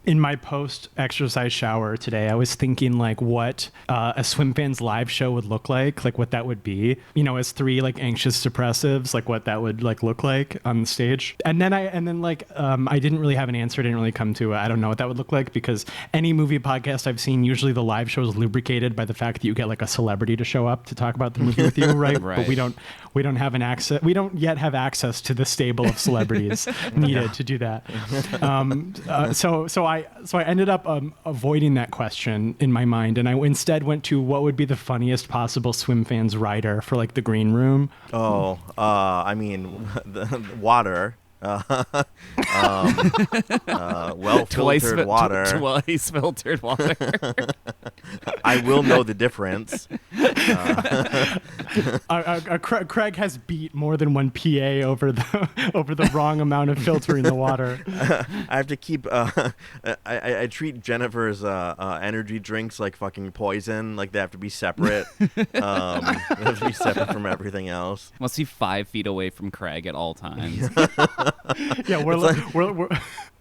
In my post-exercise shower today, I was thinking like what a Swimfans live show would look like what that would be, as three like anxious depressives, like what that would like look like on the stage. And then I didn't really have an answer. Didn't really come to I don't know what that would look like, because any movie podcast I've seen, usually the live show is lubricated by the fact that you get like a celebrity to show up to talk about the movie with you, right? Right. But we don't yet have access to the stable of celebrities needed to do that. So I ended up avoiding that question in my mind, and I instead went to what would be the funniest possible Swimfans rider for like the green room. Oh, I mean, the water. Well-filtered water. Twice filtered water. I will know the difference. Craig has beat more than one PA over the wrong amount of filtering the water. I have to keep. I treat Jennifer's energy drinks like fucking poison. Like they have to be separate. They have to be separate from everything else. Must be 5 feet away from Craig at all times. Yeah, we're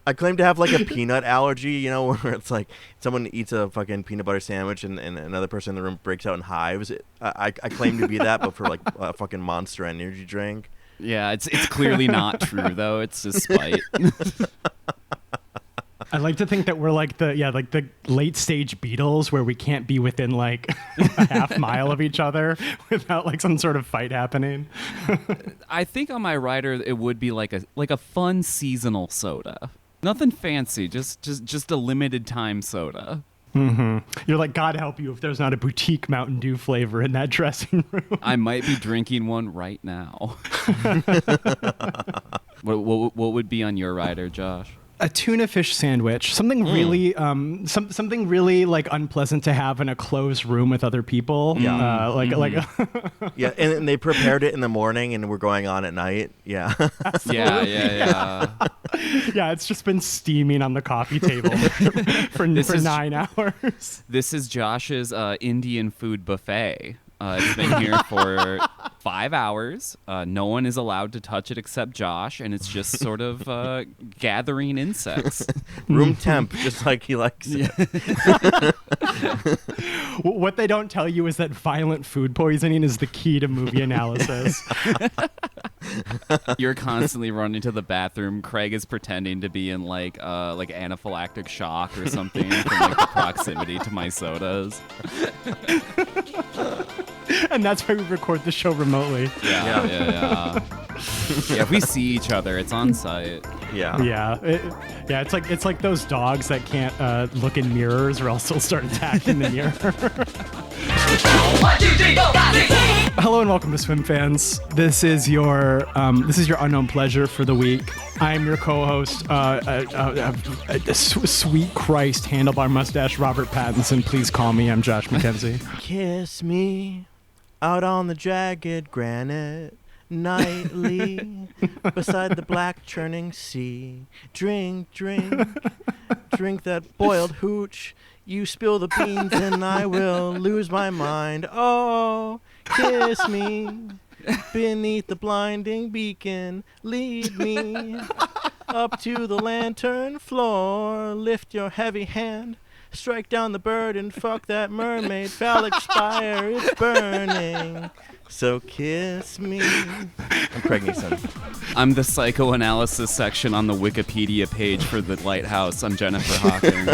I claim to have like a peanut allergy, where it's like someone eats a fucking peanut butter sandwich and another person in the room breaks out in hives. I claim to be that, but for like a fucking Monster energy drink. Yeah, it's clearly not true though. It's just spite. I like to think that we're like the late stage Beatles, where we can't be within like a half mile of each other without like some sort of fight happening. I think on my rider it would be like a fun seasonal soda. Nothing fancy, just a limited time soda. Mm-hmm. You're like, God help you if there's not a boutique Mountain Dew flavor in that dressing room. I might be drinking one right now. What would be on your rider, Josh? A tuna fish sandwich, something really, something really like unpleasant to have in a closed room with other people. Yeah, yeah, and they prepared it in the morning, and we're going on at night. Yeah, yeah. Yeah, it's just been steaming on the coffee table for 9 hours. This is Josh's Indian food buffet. It's been here for 5 hours. No one is allowed to touch it except Josh, and it's just sort of gathering insects. Room temp, just like he likes it. What they don't tell you is that violent food poisoning is the key to movie analysis. You're constantly running to the bathroom. Craig is pretending to be in like anaphylactic shock or something from like the proximity to my sodas. And that's why we record the show remotely. Yeah. If we see each other, it's on site. Yeah. It's like those dogs that can't look in mirrors, or else they'll start attacking the mirror. 1, 2, 3, 4, 5, 6, 7. Hello and welcome to Swimfans. This is your unknown pleasure for the week. I'm your co-host, sweet Christ, handlebar mustache Robert Pattinson. Please call me. I'm Josh McKenzie. Kiss me out on the jagged granite nightly beside the black churning sea. Drink that boiled hooch. You spill the beans and I will lose my mind. Oh, kiss me beneath the blinding beacon. Lead me up to the lantern floor. Lift your heavy hand. Strike down the bird and fuck that mermaid. Phallic spire, it's burning. So kiss me. I'm Craig Neeson. I'm the psychoanalysis section on the Wikipedia page for the Lighthouse. I'm Jennifer Hawkins.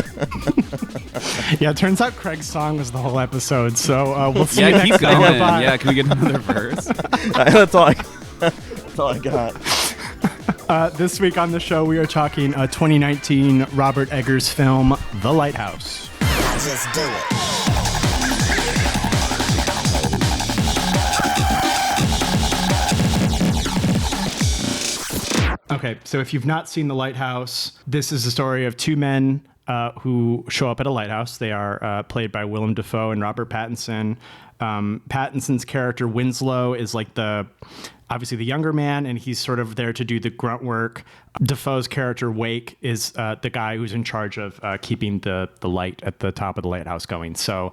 Yeah, it turns out Craig's song was the whole episode, so we'll see you Yeah, next keep time. going. Bye. Yeah, can we get another verse? That's all I got. This week on the show, we are talking 2019 Robert Eggers film, The Lighthouse. I just do it. Okay, so if you've not seen The Lighthouse, this is the story of two men who show up at a lighthouse. They are played by Willem Dafoe and Robert Pattinson. Pattinson's character Winslow is like obviously the younger man, and he's sort of there to do the grunt work. Defoe's character Wake is the guy who's in charge of keeping the light at the top of the lighthouse going. So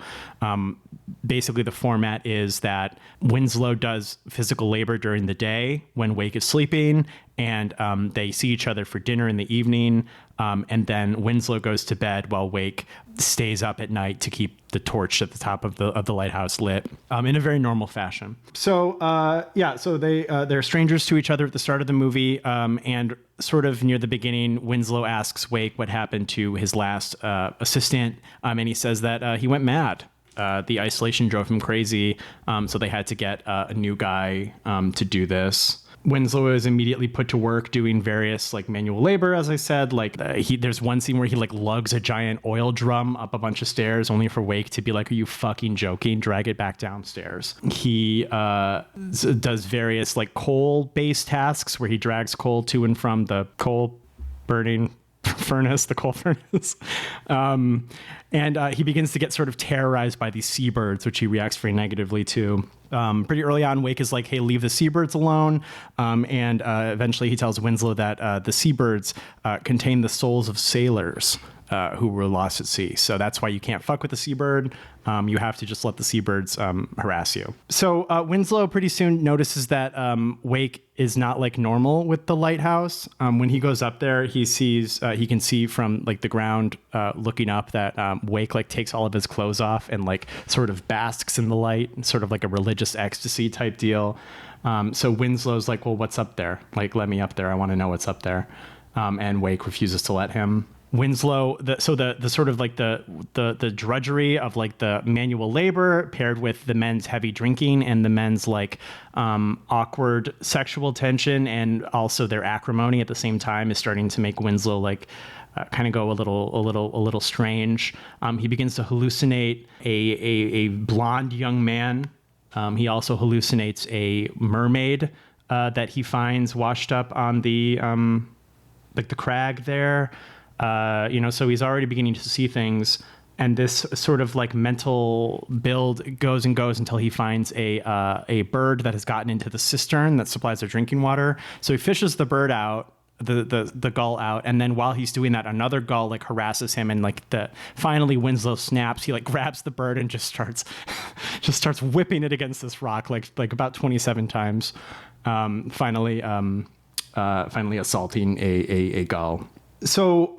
basically the format is that Winslow does physical labor during the day when Wake is sleeping, and they see each other for dinner in the evening. And then Winslow goes to bed while Wake stays up at night to keep the torch at the top of the lighthouse lit in a very normal fashion. So so they're strangers to each other at the start of the movie, and sort of near the beginning, Winslow asks Wake what happened to his last assistant, and he says that he went mad. The isolation drove him crazy, so they had to get a new guy to do this. Winslow is immediately put to work doing various like manual labor, as I said. Like there's one scene where he like lugs a giant oil drum up a bunch of stairs, only for Wake to be like, "Are you fucking joking? Drag it back downstairs." He does various like coal-based tasks where he drags coal to and from the coal burning furnace, the coal furnace. And he begins to get sort of terrorized by these seabirds, which he reacts very negatively to. Pretty early on, Wake is like, "Hey, leave the seabirds alone." And eventually he tells Winslow that the seabirds contain the souls of sailors who were lost at sea. So that's why you can't fuck with the seabird. You have to just let the seabirds harass you. So Winslow pretty soon notices that Wake is not like normal with the lighthouse. When he goes up there, he can see from like the ground looking up that Wake like takes all of his clothes off and like sort of basks in the light, sort of like a religious ecstasy type deal. So Winslow's like, "Well, what's up there? Like, let me up there. I want to know what's up there." And Wake refuses to let him. Winslow, the sort of like the drudgery of like the manual labor paired with the men's heavy drinking and the men's like awkward sexual tension and also their acrimony at the same time is starting to make Winslow like kind of go a little strange. He begins to hallucinate a blonde young man. He also hallucinates a mermaid that he finds washed up on the like the crag there. So he's already beginning to see things, and this sort of like mental build goes and goes until he finds a bird that has gotten into the cistern that supplies their drinking water. So he fishes the bird out, the gull out, and then while he's doing that, another gull like harasses him, and like finally Winslow snaps. He like grabs the bird and just starts whipping it against this rock like about 27 times, finally assaulting a gull. So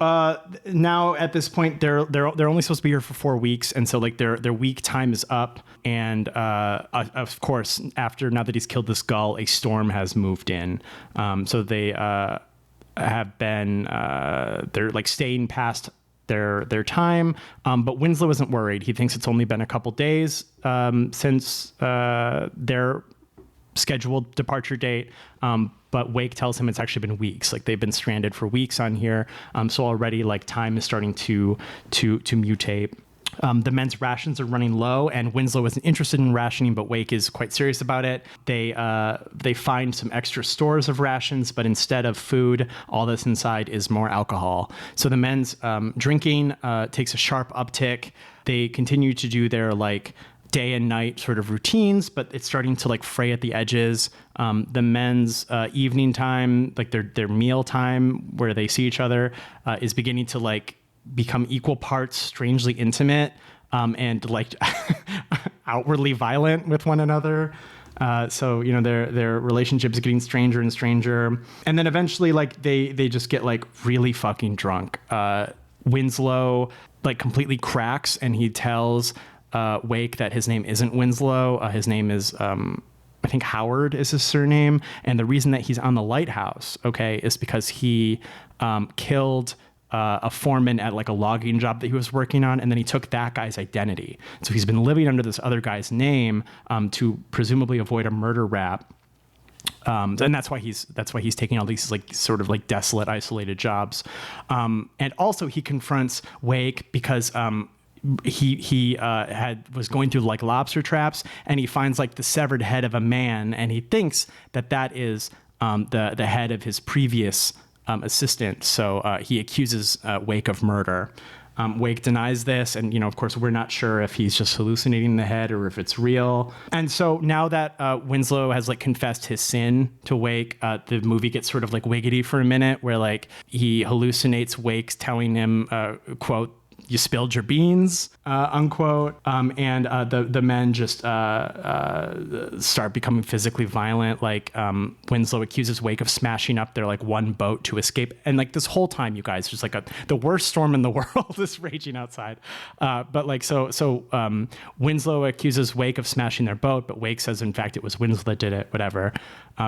now at this point they're only supposed to be here for 4 weeks, and so like their week time is up, and of course now that he's killed this gull, a storm has moved in. So they have been they're like staying past their time, but Winslow isn't worried. He thinks it's only been a couple days since their scheduled departure date, but Wake tells him it's actually been weeks. Like they've been stranded for weeks on here, so already like time is starting to mutate. The men's rations are running low, and Winslow isn't interested in rationing, but Wake is quite serious about it. They find some extra stores of rations, but instead of food, all that's inside is more alcohol. So the men's drinking takes a sharp uptick. They continue to do their like day and night sort of routines, but it's starting to like fray at the edges. The men's evening time, like their meal time where they see each other, is beginning to like become equal parts strangely intimate and like outwardly violent with one another. So their relationship is getting stranger and stranger, and then eventually like they just get like really fucking drunk. Winslow like completely cracks, and he tells Wake that his name isn't Winslow. His name is, I think Howard is his surname. And the reason that he's on the lighthouse, is because he killed a foreman at like a logging job that he was working on, and then he took that guy's identity. So he's been living under this other guy's name to presumably avoid a murder rap. And that's why he's taking all these like sort of like desolate, isolated jobs. And also he confronts Wake because he was going through like lobster traps, and he finds like the severed head of a man, and he thinks that is the head of his previous assistant. So he accuses Wake of murder. Wake denies this, and of course we're not sure if he's just hallucinating the head or if it's real. And so now that Winslow has like confessed his sin to Wake, the movie gets sort of like wiggity for a minute, where like he hallucinates Wake's telling him, quote, you spilled your beans, unquote. And the men just start becoming physically violent. Like Winslow accuses Wake of smashing up their like one boat to escape. And like this whole time, you guys, just like the worst storm in the world is raging outside. But like, so Winslow accuses Wake of smashing their boat, but Wake says, in fact, it was Winslow that did it, whatever.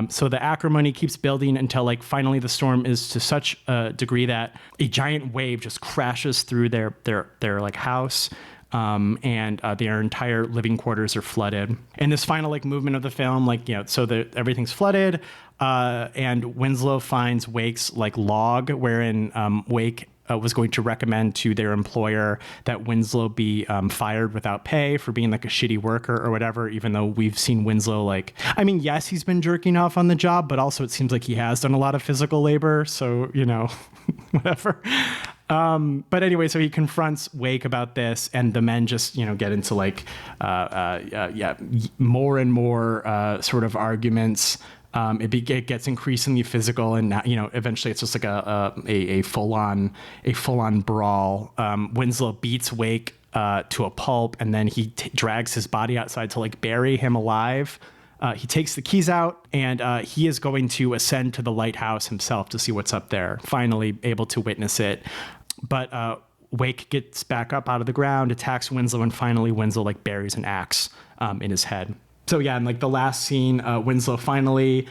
So the acrimony keeps building until like finally the storm is to such a degree that a giant wave just crashes through their like house. And their entire living quarters are flooded. And this final like movement of the film, like, you know, so everything's flooded, and Winslow finds Wake's like log wherein Wake was going to recommend to their employer that Winslow be fired without pay for being like a shitty worker or whatever, even though we've seen Winslow like, I mean, yes, he's been jerking off on the job, but also it seems like he has done a lot of physical labor. So, you know, whatever. But anyway, so he confronts Wake about this, and the men just, you know, get into like, more and more sort of arguments. It gets increasingly physical, and now, you know, eventually it's just like a full on brawl. Winslow beats Wake to a pulp, and then he drags his body outside to like bury him alive. He takes the keys out, and he is going to ascend to the lighthouse himself to see what's up there, finally able to witness it. But Wake gets back up out of the ground, attacks Winslow, and finally Winslow like buries an axe in his head. So yeah, in like the last scene, Winslow finally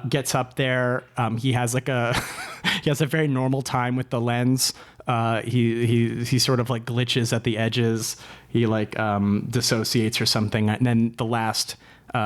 gets up there. He has like he has a very normal time with the lens. He sort of like glitches at the edges. He like dissociates or something. And then the last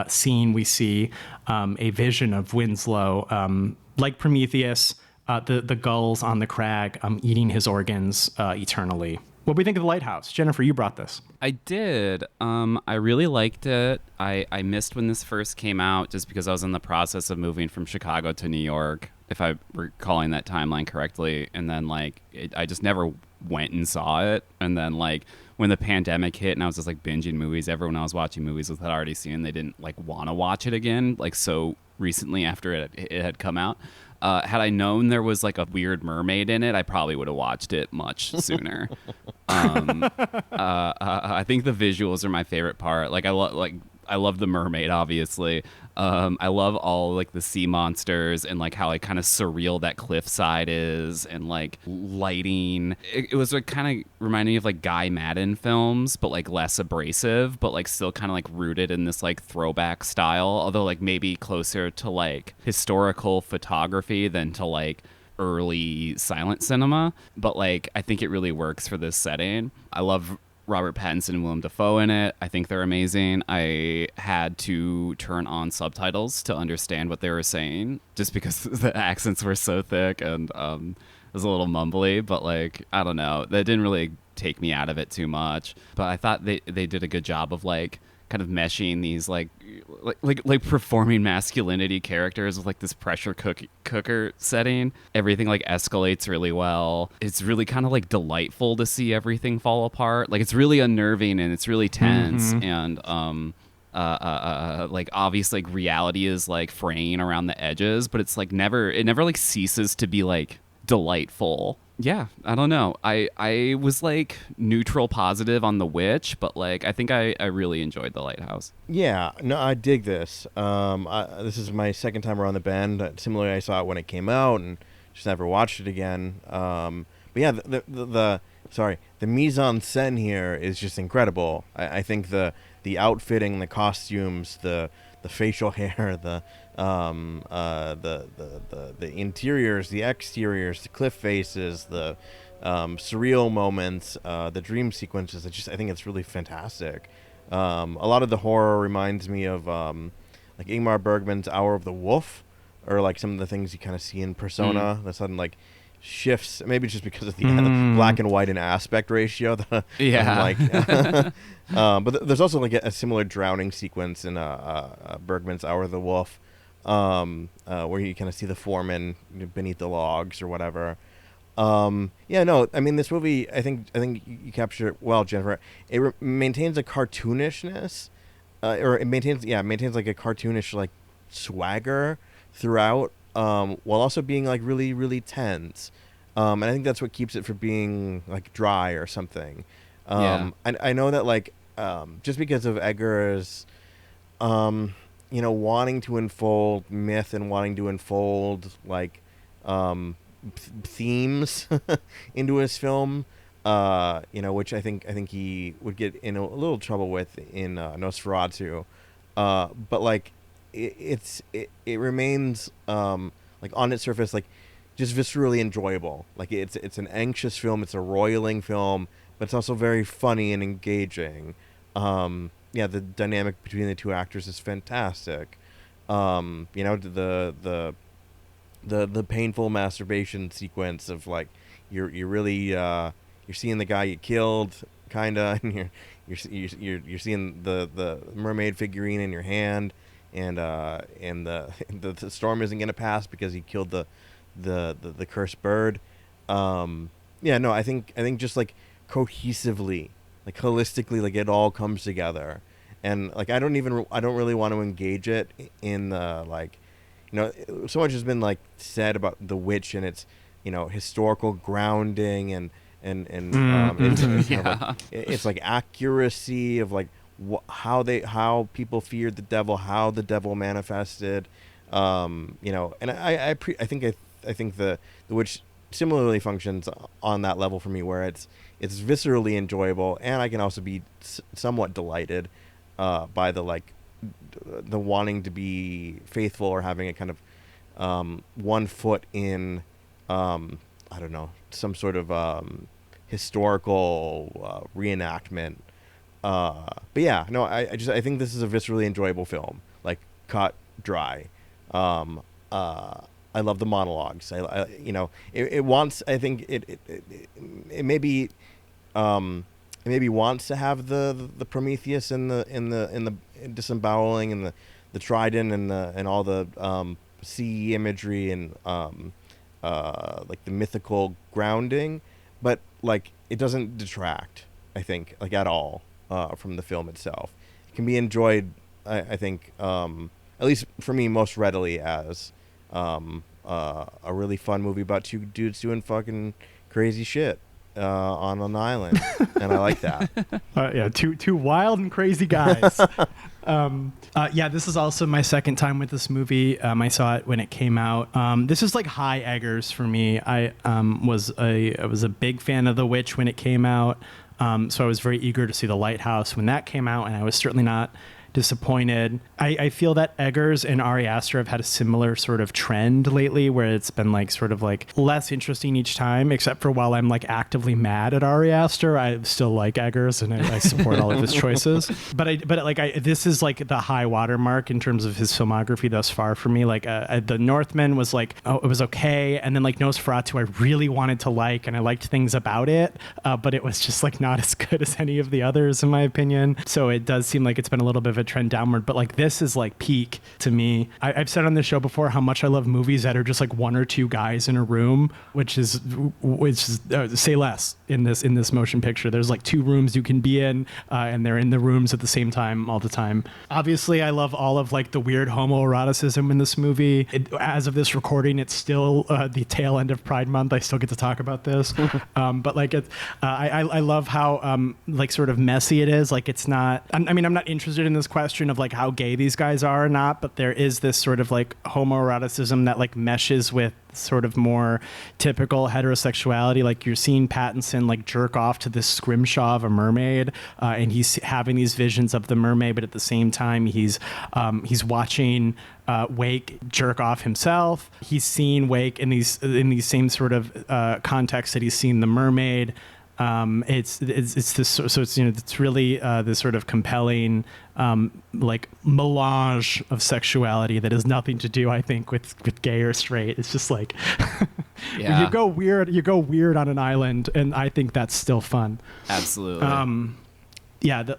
scene, we see a vision of Winslow, like Prometheus, the gulls on the crag eating his organs eternally. What do we think of The Lighthouse? Jennifer, you brought this. I did. I really liked it. I missed when this first came out just because I was in the process of moving from Chicago to New York, if I'm recalling that timeline correctly. And then, like, I just never went and saw it. And then, like, when the pandemic hit and I was just, like, binging movies, everyone I was watching movies with had already seen, they didn't, like, want to watch it again, like, so recently after it had come out. Had I known there was like a weird mermaid in it, I probably would have watched it much sooner. I think the visuals are my favorite part. Like I love the mermaid, obviously. I love all like the sea monsters and like how like kind of surreal that cliffside is, and like lighting. It was like kind of reminding me of like Guy Maddin films, but like less abrasive, but like still kind of like rooted in this like throwback style, although like maybe closer to like historical photography than to like early silent cinema. But like I think it really works for this setting. I love Robert Pattinson and Willem Dafoe in it. I think they're amazing. I had to turn on subtitles to understand what they were saying just because the accents were so thick, and it was a little mumbly, but like, I don't know. That didn't really take me out of it too much. But I thought they did a good job of like kind of meshing these like performing masculinity characters with like this pressure cooker setting. Everything like escalates really well. It's really kind of like delightful to see everything fall apart. Like it's really unnerving and it's really tense. And like obviously like reality is like fraying around the edges, but it's like it never like ceases to be like delightful. Yeah, I don't know. I was like neutral positive on The Witch, but like I think I really enjoyed The Lighthouse. Yeah, no, I dig this. This is my second time around the bend. Similarly, I saw it when it came out and just never watched it again. But yeah, the mise en scène here is just incredible. I think the outfitting, the costumes, the facial hair, the interiors, the exteriors, the cliff faces, the surreal moments, the dream sequences. I think it's really fantastic. A lot of the horror reminds me of like Ingmar Bergman's Hour of the Wolf, or like some of the things you kind of see in Persona. The sudden like shifts, maybe just because of the black and white and aspect ratio. Yeah. But there's also like a similar drowning sequence in Bergman's Hour of the Wolf, where you kind of see the foreman beneath the logs or whatever. This movie, I think you captured it well, Jennifer. It maintains a cartoonishness, or it maintains like a cartoonish like swagger throughout, while also being like really, really tense. And I think that's what keeps it from being like dry or something. Yeah. I know that like just because of Eggers, wanting to unfold myth and wanting to unfold like themes into his film, which I think he would get in a little trouble with in Nosferatu, but like it remains like on its surface like just viscerally enjoyable. Like it's an anxious film, it's a roiling film, but it's also very funny and engaging. The dynamic between the two actors is fantastic. The painful masturbation sequence of like you're really you're seeing the guy you killed kinda, and you're seeing the mermaid figurine in your hand, and the storm isn't gonna pass because he killed the cursed bird. I think just like cohesively, like holistically, like it all comes together, and like I don't really want to engage it in the like, so much has been like said about The Witch and its historical grounding and it's like accuracy of like how people feared the devil, how the devil manifested, and I think the Witch similarly functions on that level for me, where it's viscerally enjoyable, and I can also be somewhat delighted by the like the wanting to be faithful or having a kind of one foot in I don't know, some sort of historical reenactment. But yeah, no, I think this is a viscerally enjoyable film, like cut dry. I love the monologues. It wants. I think it maybe wants to have the Prometheus and the disemboweling and the trident and all the sea imagery and like the mythical grounding, but like it doesn't detract, I think, like at all from the film itself. It can be enjoyed, I think, at least for me, most readily as a really fun movie about two dudes doing fucking crazy shit on an island, and I like that. Two wild and crazy guys. This is also my second time with this movie. I saw it when it came out. This is like high Eggers for me. I was a big fan of The Witch when it came out, so I was very eager to see The Lighthouse when that came out, and I was certainly not disappointed. I feel that Eggers and Ari Aster have had a similar sort of trend lately, where it's been like sort of like less interesting each time, except for while I'm like actively mad at Ari Aster, I still like Eggers and I support all of his choices. But this is like the high watermark in terms of his filmography thus far for me. Like The Northman was like, oh, it was okay, and then like Nosferatu I really wanted to like, and I liked things about it, but it was just like not as good as any of the others in my opinion. So it does seem like it's been a little bit of a trend downward, but like this is like peak to me. I've said on this show before how much I love movies that are just like one or two guys in a room, which is say less in this motion picture. There's like two rooms you can be in, and they're in the rooms at the same time all the time. Obviously, I love all of like the weird homoeroticism in this movie. As of this recording, it's still the tail end of Pride Month. I still get to talk about this, but like I love how like sort of messy it is. Like it's not. I'm not interested in this question of like how gay these guys are or not, but there is this sort of like homoeroticism that like meshes with sort of more typical heterosexuality. Like you're seeing Pattinson like jerk off to this scrimshaw of a mermaid, and he's having these visions of the mermaid, but at the same time he's watching Wake jerk off himself. He's seeing Wake in these same sort of contexts that he's seen the mermaid. It's this, so it's it's really this sort of compelling like melange of sexuality that has nothing to do, I think, with gay or straight. It's just like you go weird on an island, and I think that's still fun. Absolutely.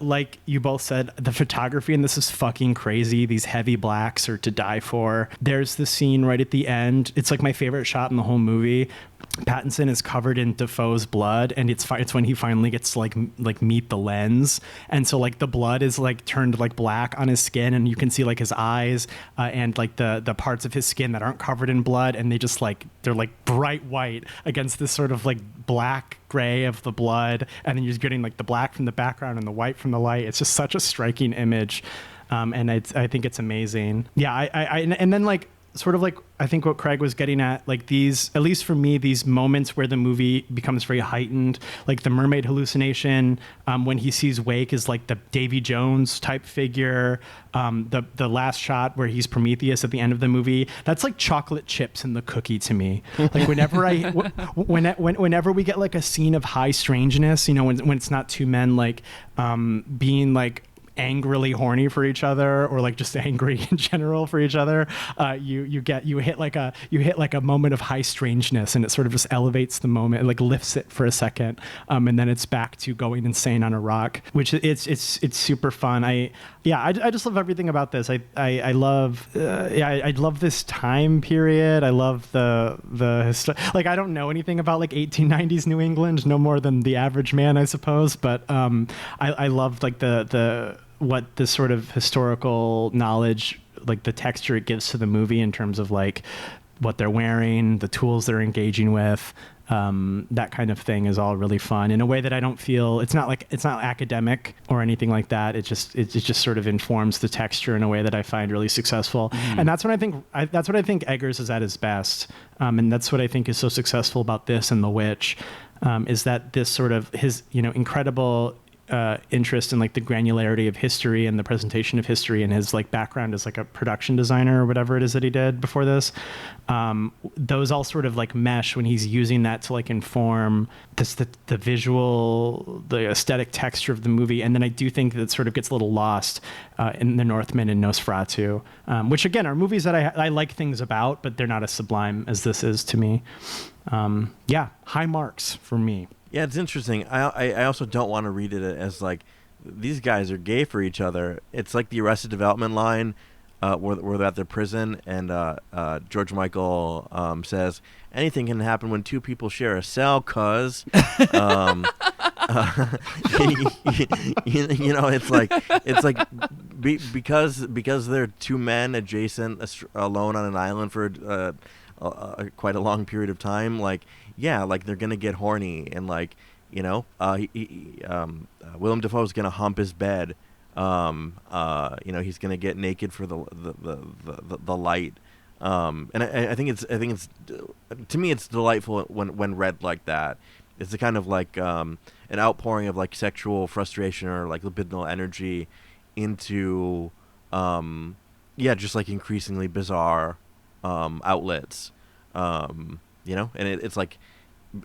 Like you both said, the photography in this is fucking crazy. These heavy blacks are to die for. There's the scene right at the end. It's like my favorite shot in the whole movie. Pattinson is covered in Defoe's blood, and it's when he finally gets to like meet the lens, and so like the blood is like turned like black on his skin, and you can see like his eyes and like the parts of his skin that aren't covered in blood, and they just like they're like bright white against this sort of like black gray of the blood, and then you're getting like the black from the background and the white from the light. It's just such a striking image, and I think it's amazing. Yeah, and then like sort of like I think what Craig was getting at, like these, at least for me, these moments where the movie becomes very heightened, like the mermaid hallucination, when he sees Wake is like the Davy Jones type figure, the last shot where he's Prometheus at the end of the movie, that's like chocolate chips in the cookie to me. Like whenever we get like a scene of high strangeness, you know, when it's not two men like being like angrily horny for each other, or like just angry in general for each other, you hit like a moment of high strangeness, and it sort of just elevates the moment, it like lifts it for a second, and then it's back to going insane on a rock, which it's super fun. I just love everything about this. I love this time period. I love the like, I don't know anything about like 1890s New England, no more than the average man, I suppose, but I love like the what this sort of historical knowledge, like the texture it gives to the movie in terms of like what they're wearing, the tools they're engaging with, that kind of thing is all really fun in a way that I don't feel, it's not academic or anything like that. It just sort of informs the texture in a way that I find really successful. And that's what I think Eggers is at his best. And that's what I think is so successful about this and The Witch, is that this sort of his, you know, incredible interest in like the granularity of history and the presentation of history, and his like background as like a production designer or whatever it is that he did before this, those all sort of like mesh when he's using that to like inform this, the visual, the aesthetic texture of the movie. And then I do think that it sort of gets a little lost in The Northman and Nosferatu, which again are movies that I like things about, but they're not as sublime as this is to me. High marks for me. Yeah, it's interesting. I also don't want to read it as like these guys are gay for each other. It's like the Arrested Development line where they're at their prison, and George Michael says, anything can happen when two people share a cell, cuz. You know, it's like because they're two men adjacent, alone on an island for quite a long period of time, like, yeah, like they're gonna get horny, and like, you know, Willem Dafoe's gonna hump his bed, you know, he's gonna get naked for the light, and I think it's to me it's delightful when read like that. It's a kind of like an outpouring of like sexual frustration or like libidinal energy into just like increasingly bizarre outlets, you know, and it's like,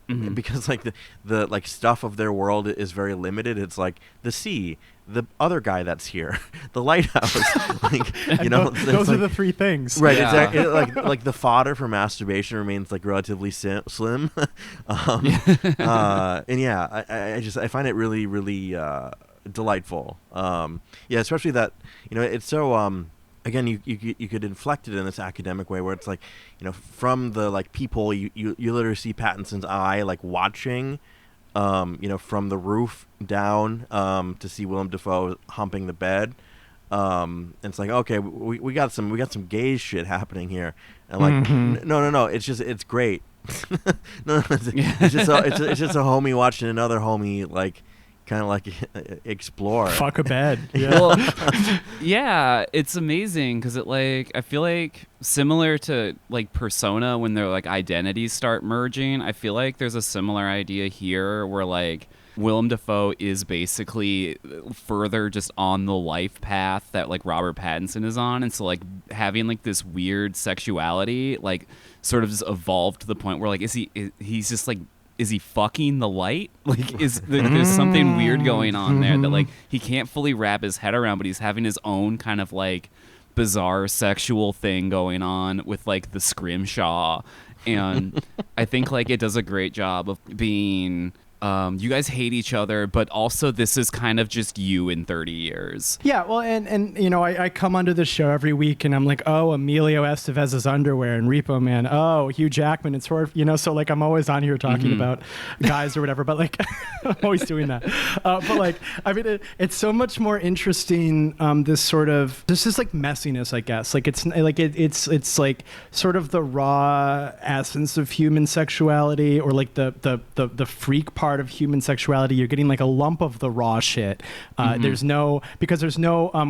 because like the like stuff of their world is very limited. It's like the sea, the other guy that's here, the lighthouse, like, you know, those are like, the three things, right? Yeah. Exactly. Like the fodder for masturbation remains like relatively slim, and yeah, I find it really, really delightful. Especially that, you know, it's so again, you could inflect it in this academic way where it's like, you know, from the like peephole, you literally see Pattinson's eye like watching, you know, from the roof down, to see Willem Dafoe humping the bed. And it's like, okay, we got some gay shit happening here, and like, no, it's great. No, it's just a homie watching another homie like, kind of like explore. Fuck a bed. Yeah. Well, yeah, it's amazing because it like, I feel like similar to like Persona when their like identities start merging, I feel like there's a similar idea here where like Willem Dafoe is basically further just on the life path that like Robert Pattinson is on, and so like having like this weird sexuality like sort of just evolved to the point where like he's just like, is he fucking the light? Like, there's something weird going on there that like he can't fully wrap his head around, but he's having his own kind of like bizarre sexual thing going on with like the scrimshaw, and I think like it does a great job of being You guys hate each other, but also this is kind of just you in 30 years. Yeah, well, and you know, I come onto the show every week, and I'm like, oh, Emilio Estevez's underwear and Repo Man. Oh, Hugh Jackman and sort of, you know, so like I'm always on here talking about guys or whatever, but like I'm always doing that. But like, I mean, it's so much more interesting. This is like messiness, I guess. Like it's like sort of the raw essence of human sexuality, or like the freak part of human sexuality. You're getting like a lump of the raw shit. There's no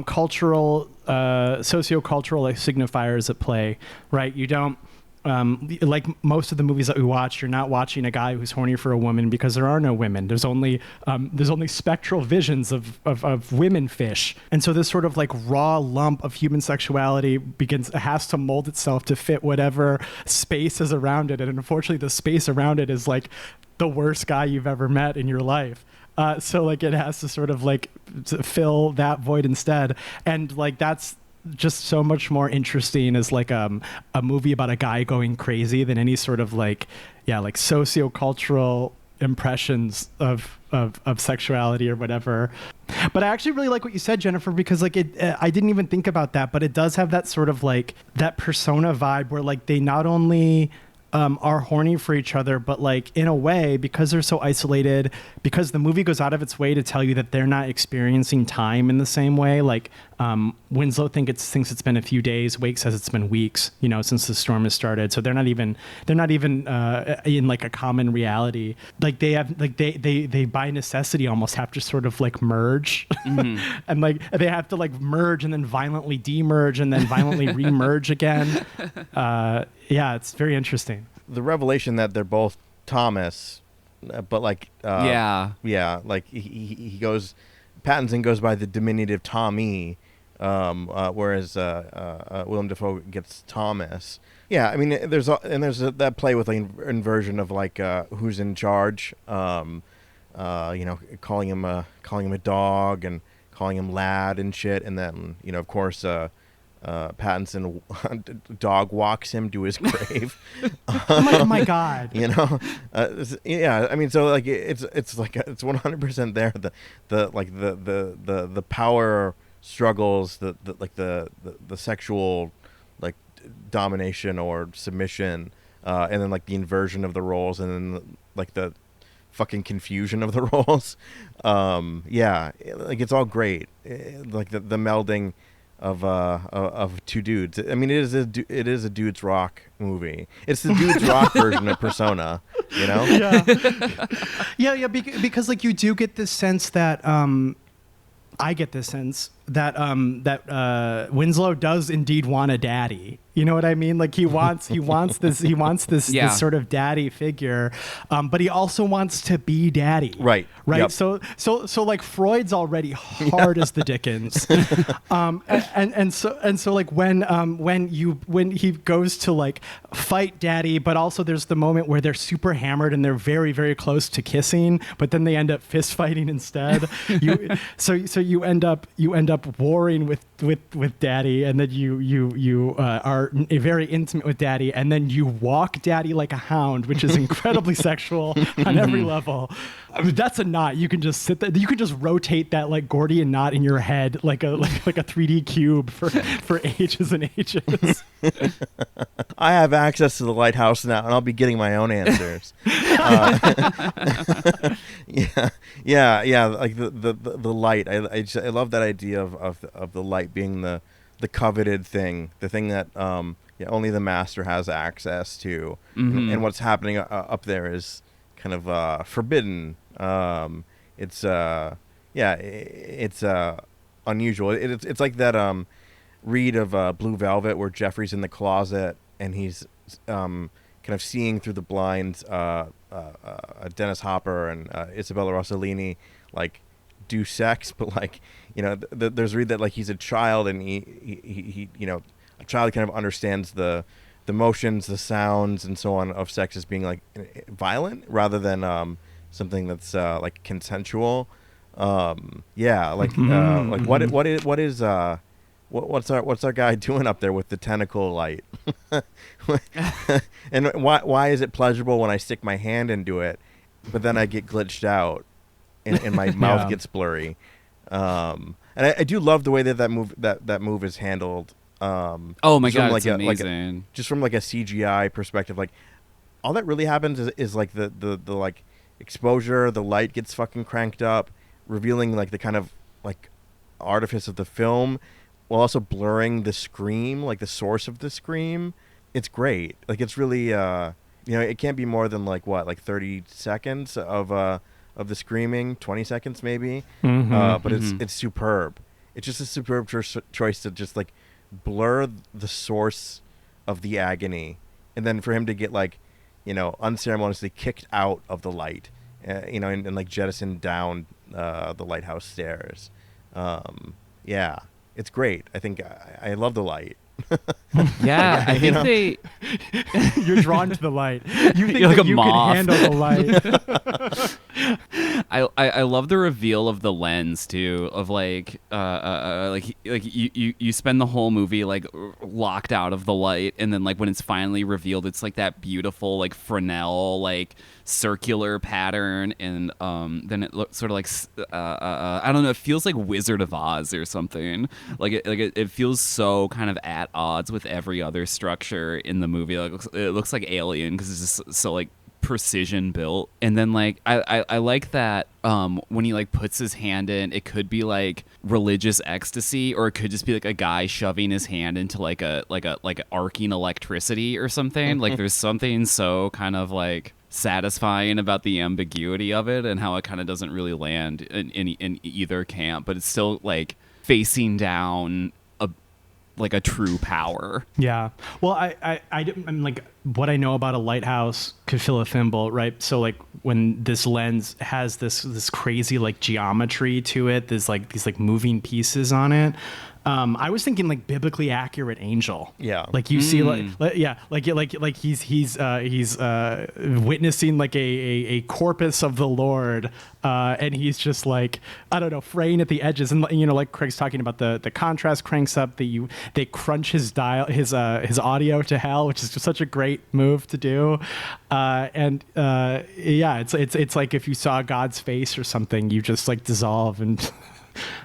cultural, socio-cultural like signifiers at play, right? You don't, like most of the movies that we watch, you're not watching a guy who's horny for a woman because there are no women. There's only spectral visions of women fish. And so this sort of like raw lump of human sexuality has to mold itself to fit whatever space is around it. And unfortunately, the space around it is like the worst guy you've ever met in your life. So like it has to sort of like to fill that void instead. And like that's just so much more interesting as like a movie about a guy going crazy than any sort of like sociocultural impressions of sexuality or whatever. But I actually really like what you said, Jennifer, because like I didn't even think about that, but it does have that sort of like that persona vibe where like they not only are horny for each other, but like in a way, because they're so isolated, because the movie goes out of its way to tell you that they're not experiencing time in the same way. Like Winslow thinks it's been a few days. Wake says it's been weeks, you know, since the storm has started. So they're not even in like a common reality. Like they by necessity almost have to sort of like merge, and like they have to like merge and then violently demerge and then violently remerge again. Yeah, it's very interesting. The revelation that they're both Thomas, but like like he goes, Pattinson goes by the diminutive Tommy, whereas Willem Dafoe gets Thomas. Yeah, I mean there's that play with like inversion of like who's in charge, you know, calling him a dog and calling him lad and shit, and then you know of course Pattinson dog walks him to his grave. Oh my God! You know, yeah. I mean, so like it's like it's 100% there. The power struggles, the sexual like domination or submission, and then like the inversion of the roles, and then like the fucking confusion of the roles. Yeah, like it's all great. Like the melding of two dudes. I mean, it is a dudes rock movie. It's the dudes rock version of Persona, you know? Yeah. Because like you do get this sense that I get this sense that Winslow does indeed want a daddy. You know what I mean? Like he wants this sort of daddy figure, but he also wants to be daddy. Right. Yep. So like Freud's already hard as the Dickens, and so like when he goes to like fight daddy, but also there's the moment where they're super hammered and they're very very close to kissing, but then they end up fist fighting instead. So you end up warring with daddy, and then you are very intimate with daddy, and then you walk daddy like a hound, which is incredibly sexual on every level. I mean, that's a knot. You can just sit there. You can just rotate that like Gordian knot in your head like a 3D cube for ages and ages. I have access to the Lighthouse now, and I'll be getting my own answers. Yeah. Like the light. I love that idea of the light being the coveted thing, the thing that only the master has access to, and what's happening up there is kind of forbidden. It's unusual. It's like that read of Blue Velvet where Jeffrey's in the closet and he's kind of seeing through the blinds Dennis Hopper and Isabella Rossellini like do sex, but like there's a read that like he's a child and he a child kind of understands the motions, the sounds, and so on of sex as being like violent rather than something that's like consensual. What's our guy doing up there with the tentacle light? And why is it pleasurable when I stick my hand into it, but then I get glitched out, and my mouth gets blurry. And I do love the way that move is handled. Oh my god, it's amazing. Just from like a CGI perspective, like all that really happens is like the like exposure, the light gets fucking cranked up, revealing like the kind of like artifice of the film, while also blurring the scream, like the source of the scream. It's great. Like it's really it can't be more than like 30 seconds of the screaming, 20 seconds maybe. But it's superb. It's just a superb choice to just like blur the source of the agony, and then for him to get like unceremoniously kicked out of the light, and like jettisoned down the lighthouse stairs. Yeah, it's great. I think I love the light. Yeah, I think You're drawn to the light. You think You're like that a you moth. can handle the light. I love the reveal of the lens too, of like you spend the whole movie like locked out of the light, and then like when it's finally revealed, it's like that beautiful like Fresnel like circular pattern, and then it looks sort of like I don't know, it feels like Wizard of Oz or something. It feels so kind of at odds with every other structure in the movie. Like it looks like Alien because it's just so like precision built. And then like I like that when he like puts his hand in, it could be like religious ecstasy, or it could just be like a guy shoving his hand into like a arcing electricity or something. Like there's something so kind of like satisfying about the ambiguity of it, and how it kind of doesn't really land in either camp, but it's still like facing down like a true power. Yeah. Well, I'm like, what I know about a lighthouse could fill a thimble, right? So like when this lens has this crazy like geometry to it, there's like these like moving pieces on it. I was thinking like biblically accurate angel. Yeah. Like you see like he's witnessing like a corpus of the Lord, and he's just like, I don't know, fraying at the edges, and like Craig's talking about the contrast cranks up, they crunch his his audio to hell, which is just such a great move to do. It's like if you saw God's face or something, you just like dissolve and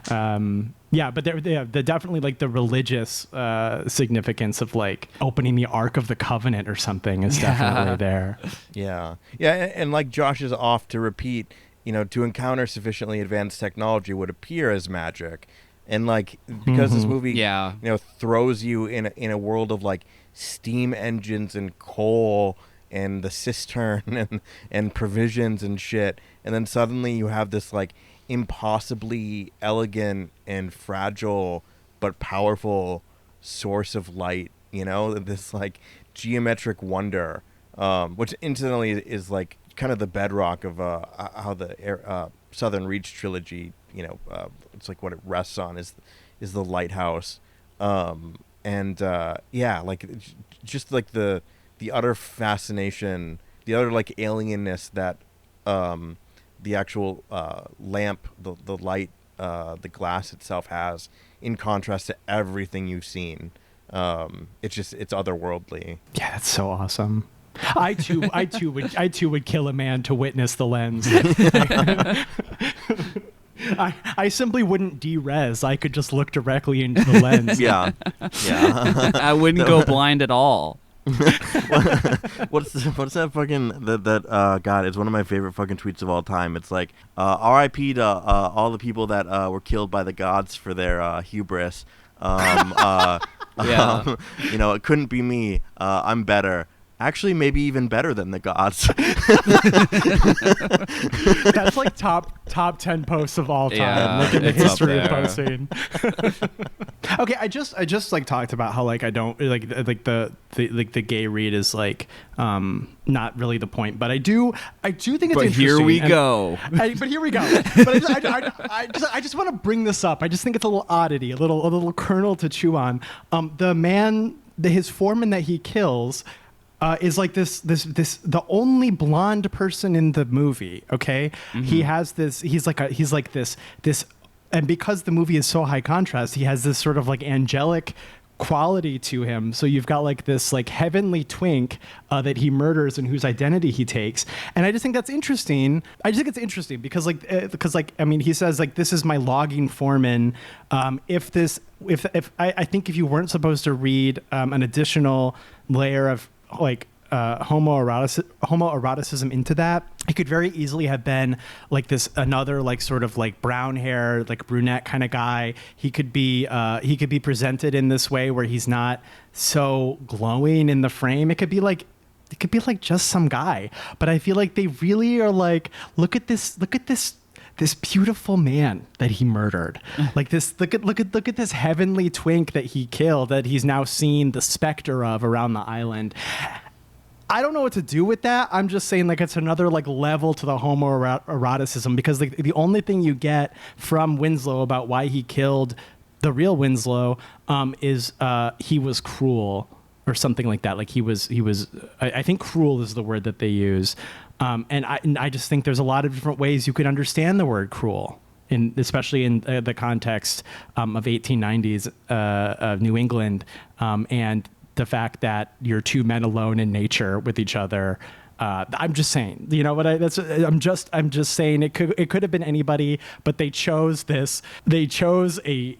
but they're definitely like the religious significance of like opening the Ark of the Covenant or something is definitely there. Yeah, and like Josh is off to repeat, to encounter sufficiently advanced technology would appear as magic, and like because this movie, throws you in a world of like steam engines and coal and the cistern and provisions and shit, and then suddenly you have this like impossibly elegant and fragile but powerful source of light, this like geometric wonder, which incidentally is like kind of the bedrock of how the Southern Reach trilogy, it's like what it rests on is the lighthouse, like just like the utter fascination, the utter like alienness that the actual lamp, the light, the glass itself has, in contrast to everything you've seen. It's otherworldly. Yeah, that's so awesome. I too would kill a man to witness the lens. I simply wouldn't de-res. I could just look directly into the lens. Yeah. I wouldn't go blind at all. What's that fucking that God, it's one of my favorite fucking tweets of all time. It's like R.I.P. to all the people that were killed by the gods for their hubris. It couldn't be me. I'm better. Actually, maybe even better than the gods. That's like top 10 posts of all time. Yeah, Look at the it's history of up there. posting. Okay, I just like talked about how like I don't like the gay read is like not really the point, but I do think it's interesting. Here we go. But here we go. But I just want to bring this up. I just think it's a little oddity, a little kernel to chew on. The man, his foreman that he kills, is like this the only blonde person in the movie. Okay, he has this. He's like this, and because the movie is so high contrast, he has this sort of like angelic quality to him. So you've got like this like heavenly twink that he murders and whose identity he takes. And I just think that's interesting. I just think it's interesting because I mean, he says like, this is my logging foreman. If I think if you weren't supposed to read an additional layer of like homoeroticism into that, it could very easily have been like this another like sort of like brown hair, like brunette kind of guy. He could be presented in this way where he's not so glowing in the frame. It could be like just some guy, but I feel like they really are like, look at this beautiful man that he murdered. Like this, look at this heavenly twink that he killed, that he's now seen the specter of around the island. I don't know what to do with that. I'm just saying like it's another like level to the homoeroticism, because like the only thing you get from Winslow about why he killed the real Winslow is he was cruel or something like that. Like he was I think cruel is the word that they use. And I just think there's a lot of different ways you could understand the word cruel, especially in the context of 1890s New England, and the fact that you're two men alone in nature with each other. I'm just saying, you know what? I'm just saying it could have been anybody, but they chose this. They chose a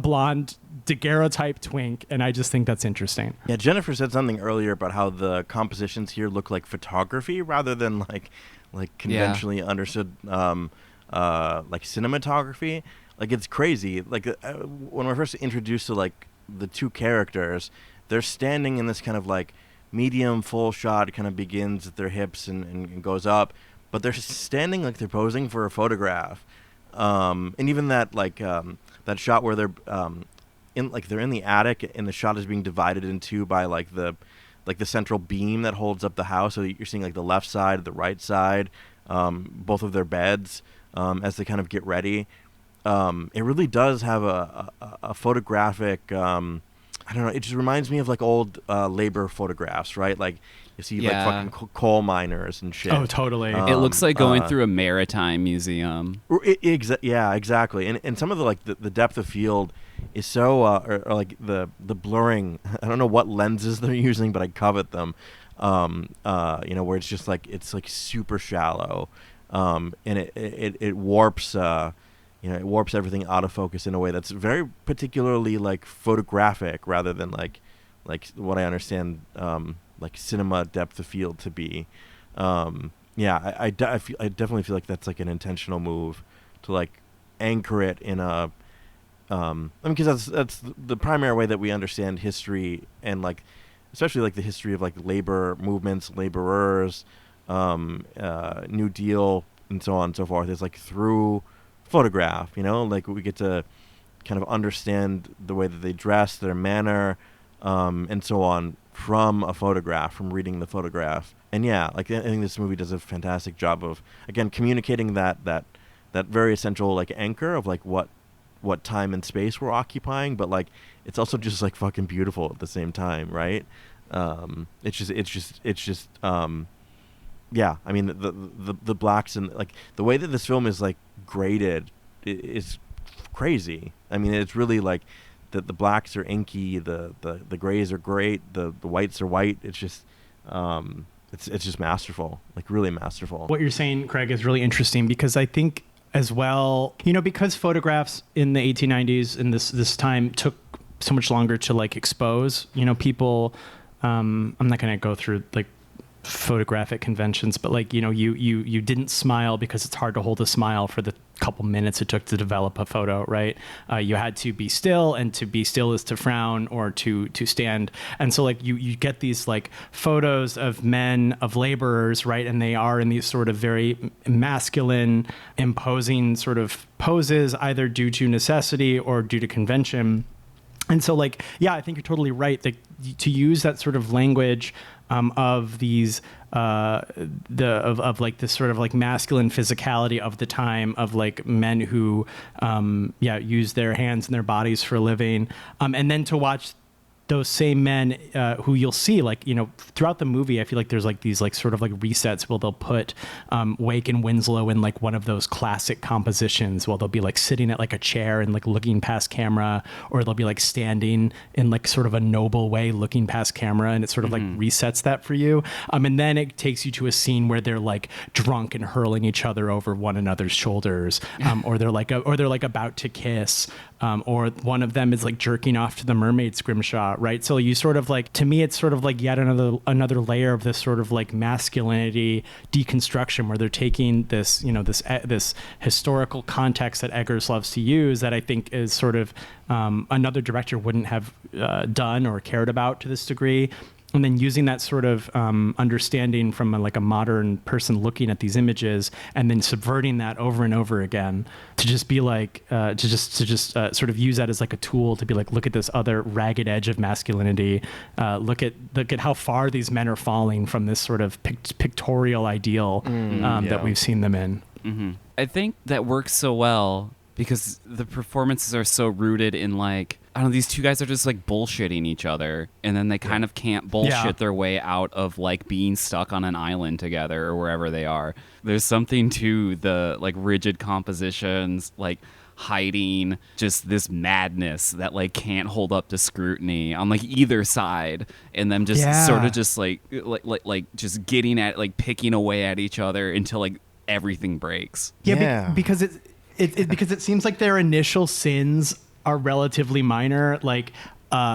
blonde daguerreotype twink, and I just think that's interesting. Yeah, Jennifer said something earlier about how the compositions here look like photography rather than like conventionally understood like cinematography. Like it's crazy. Like when we're first introduced to like the two characters, they're standing in this kind of like medium full shot, kind of begins at their hips and goes up, but they're standing like they're posing for a photograph. And even that like that shot where they're they're in the attic and the shot is being divided in two by like the central beam that holds up the house, so you're seeing like the left side, the right side, both of their beds as they kind of get ready. It really does have a photographic, I don't know, it just reminds me of like old labor photographs, right? Like you see like fucking coal miners and shit. Oh, totally. It looks like going through a maritime museum. Yeah, exactly. And some of the depth of field is so, or like the blurring, I don't know what lenses they're using, but I covet them, where it's just like, it's like super shallow. And it warps, it warps everything out of focus in a way that's very particularly like photographic rather than like what I understand like cinema depth of field to be. I definitely feel like that's like an intentional move to like anchor it in a because that's the primary way that we understand history, and like especially like the history of like labor movements, laborers, New Deal, and so on and so forth, is like through photograph. Like we get to kind of understand the way that they dress, their manner, and so on from a photograph, from reading the photograph. And yeah, like I think this movie does a fantastic job of again communicating that very essential like anchor of like what time and space we're occupying, but like it's also just like fucking beautiful at the same time, right? It's just yeah, I mean the blacks and like the way that this film is like graded is crazy. I mean, it's really like the blacks are inky, the grays are great, the whites are white. It's just it's just masterful, like really masterful. What you're saying, Craig, is really interesting, because I think as well, because photographs in the 1890s in this time took so much longer to like expose, people, I'm not going to go through like photographic conventions, but like you didn't smile because it's hard to hold a smile for the couple minutes it took to develop a photo, right? You had to be still, and to be still is to frown or to stand. And so like you get these like photos of men, of laborers, right? And they are in these sort of very masculine, imposing sort of poses, either due to necessity or due to convention. And so like, yeah, I think you're totally right that to use that sort of language of these of like this sort of like masculine physicality of the time, of like men who use their hands and their bodies for a living, and then to watch those same men who you'll see, like, throughout the movie, I feel like there's like these like sort of like resets where they'll put Wake and Winslow in like one of those classic compositions, while they'll be like sitting at like a chair and like looking past camera, or they'll be like standing in like sort of a noble way looking past camera, and it sort of like resets that for you. And then it takes you to a scene where they're like drunk and hurling each other over one another's shoulders, or they're like about to kiss, or one of them is like jerking off to the mermaid scrimshaw, right? So you sort of like, to me, it's sort of like yet another layer of this sort of like masculinity deconstruction, where they're taking this, this historical context that Eggers loves to use, that I think is sort of another director wouldn't have done or cared about to this degree. And then using that sort of understanding from a modern person looking at these images, and then subverting that over and over again to just be like, to just sort of use that as like a tool to be like, look at this other ragged edge of masculinity. Look at how far these men are falling from this sort of pictorial ideal that we've seen them in. Mm-hmm. I think that works so well because the performances are so rooted in like, I don't know, these two guys are just like bullshitting each other, and then they kind of can't bullshit their way out of like being stuck on an island together or wherever they are. There's something to the like rigid compositions, like hiding just this madness that like can't hold up to scrutiny on like either side, and them just sort of just like just getting at, like picking away at each other until like everything breaks. Because it seems like their initial sins are relatively minor. Like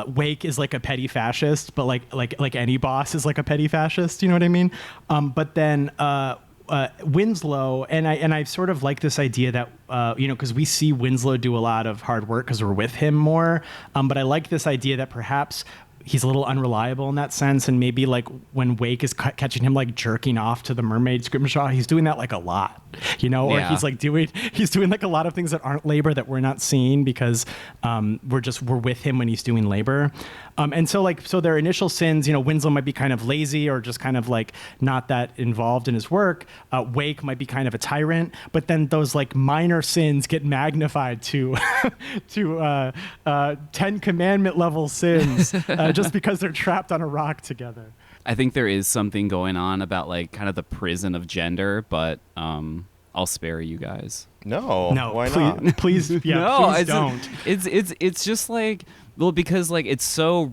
Wake is like a petty fascist, but like any boss is like a petty fascist. You know what I mean? But then Winslow, and I sort of like this idea that because we see Winslow do a lot of hard work because we're with him more. But I like this idea that perhaps he's a little unreliable in that sense, and maybe like when Wake is catching him like jerking off to the mermaid scrimshaw, he's doing that like a lot, or he's doing like a lot of things that aren't labor that we're not seeing because we're with him when he's doing labor. And so their initial sins, Winslow might be kind of lazy or just kind of like not that involved in his work. Wake might be kind of a tyrant, but then those like minor sins get magnified to 10 commandment level sins just because they're trapped on a rock together. I think there is something going on about like kind of the prison of gender, but I'll spare you guys. No, why not? Please, please don't. It's just like, well, because like it's so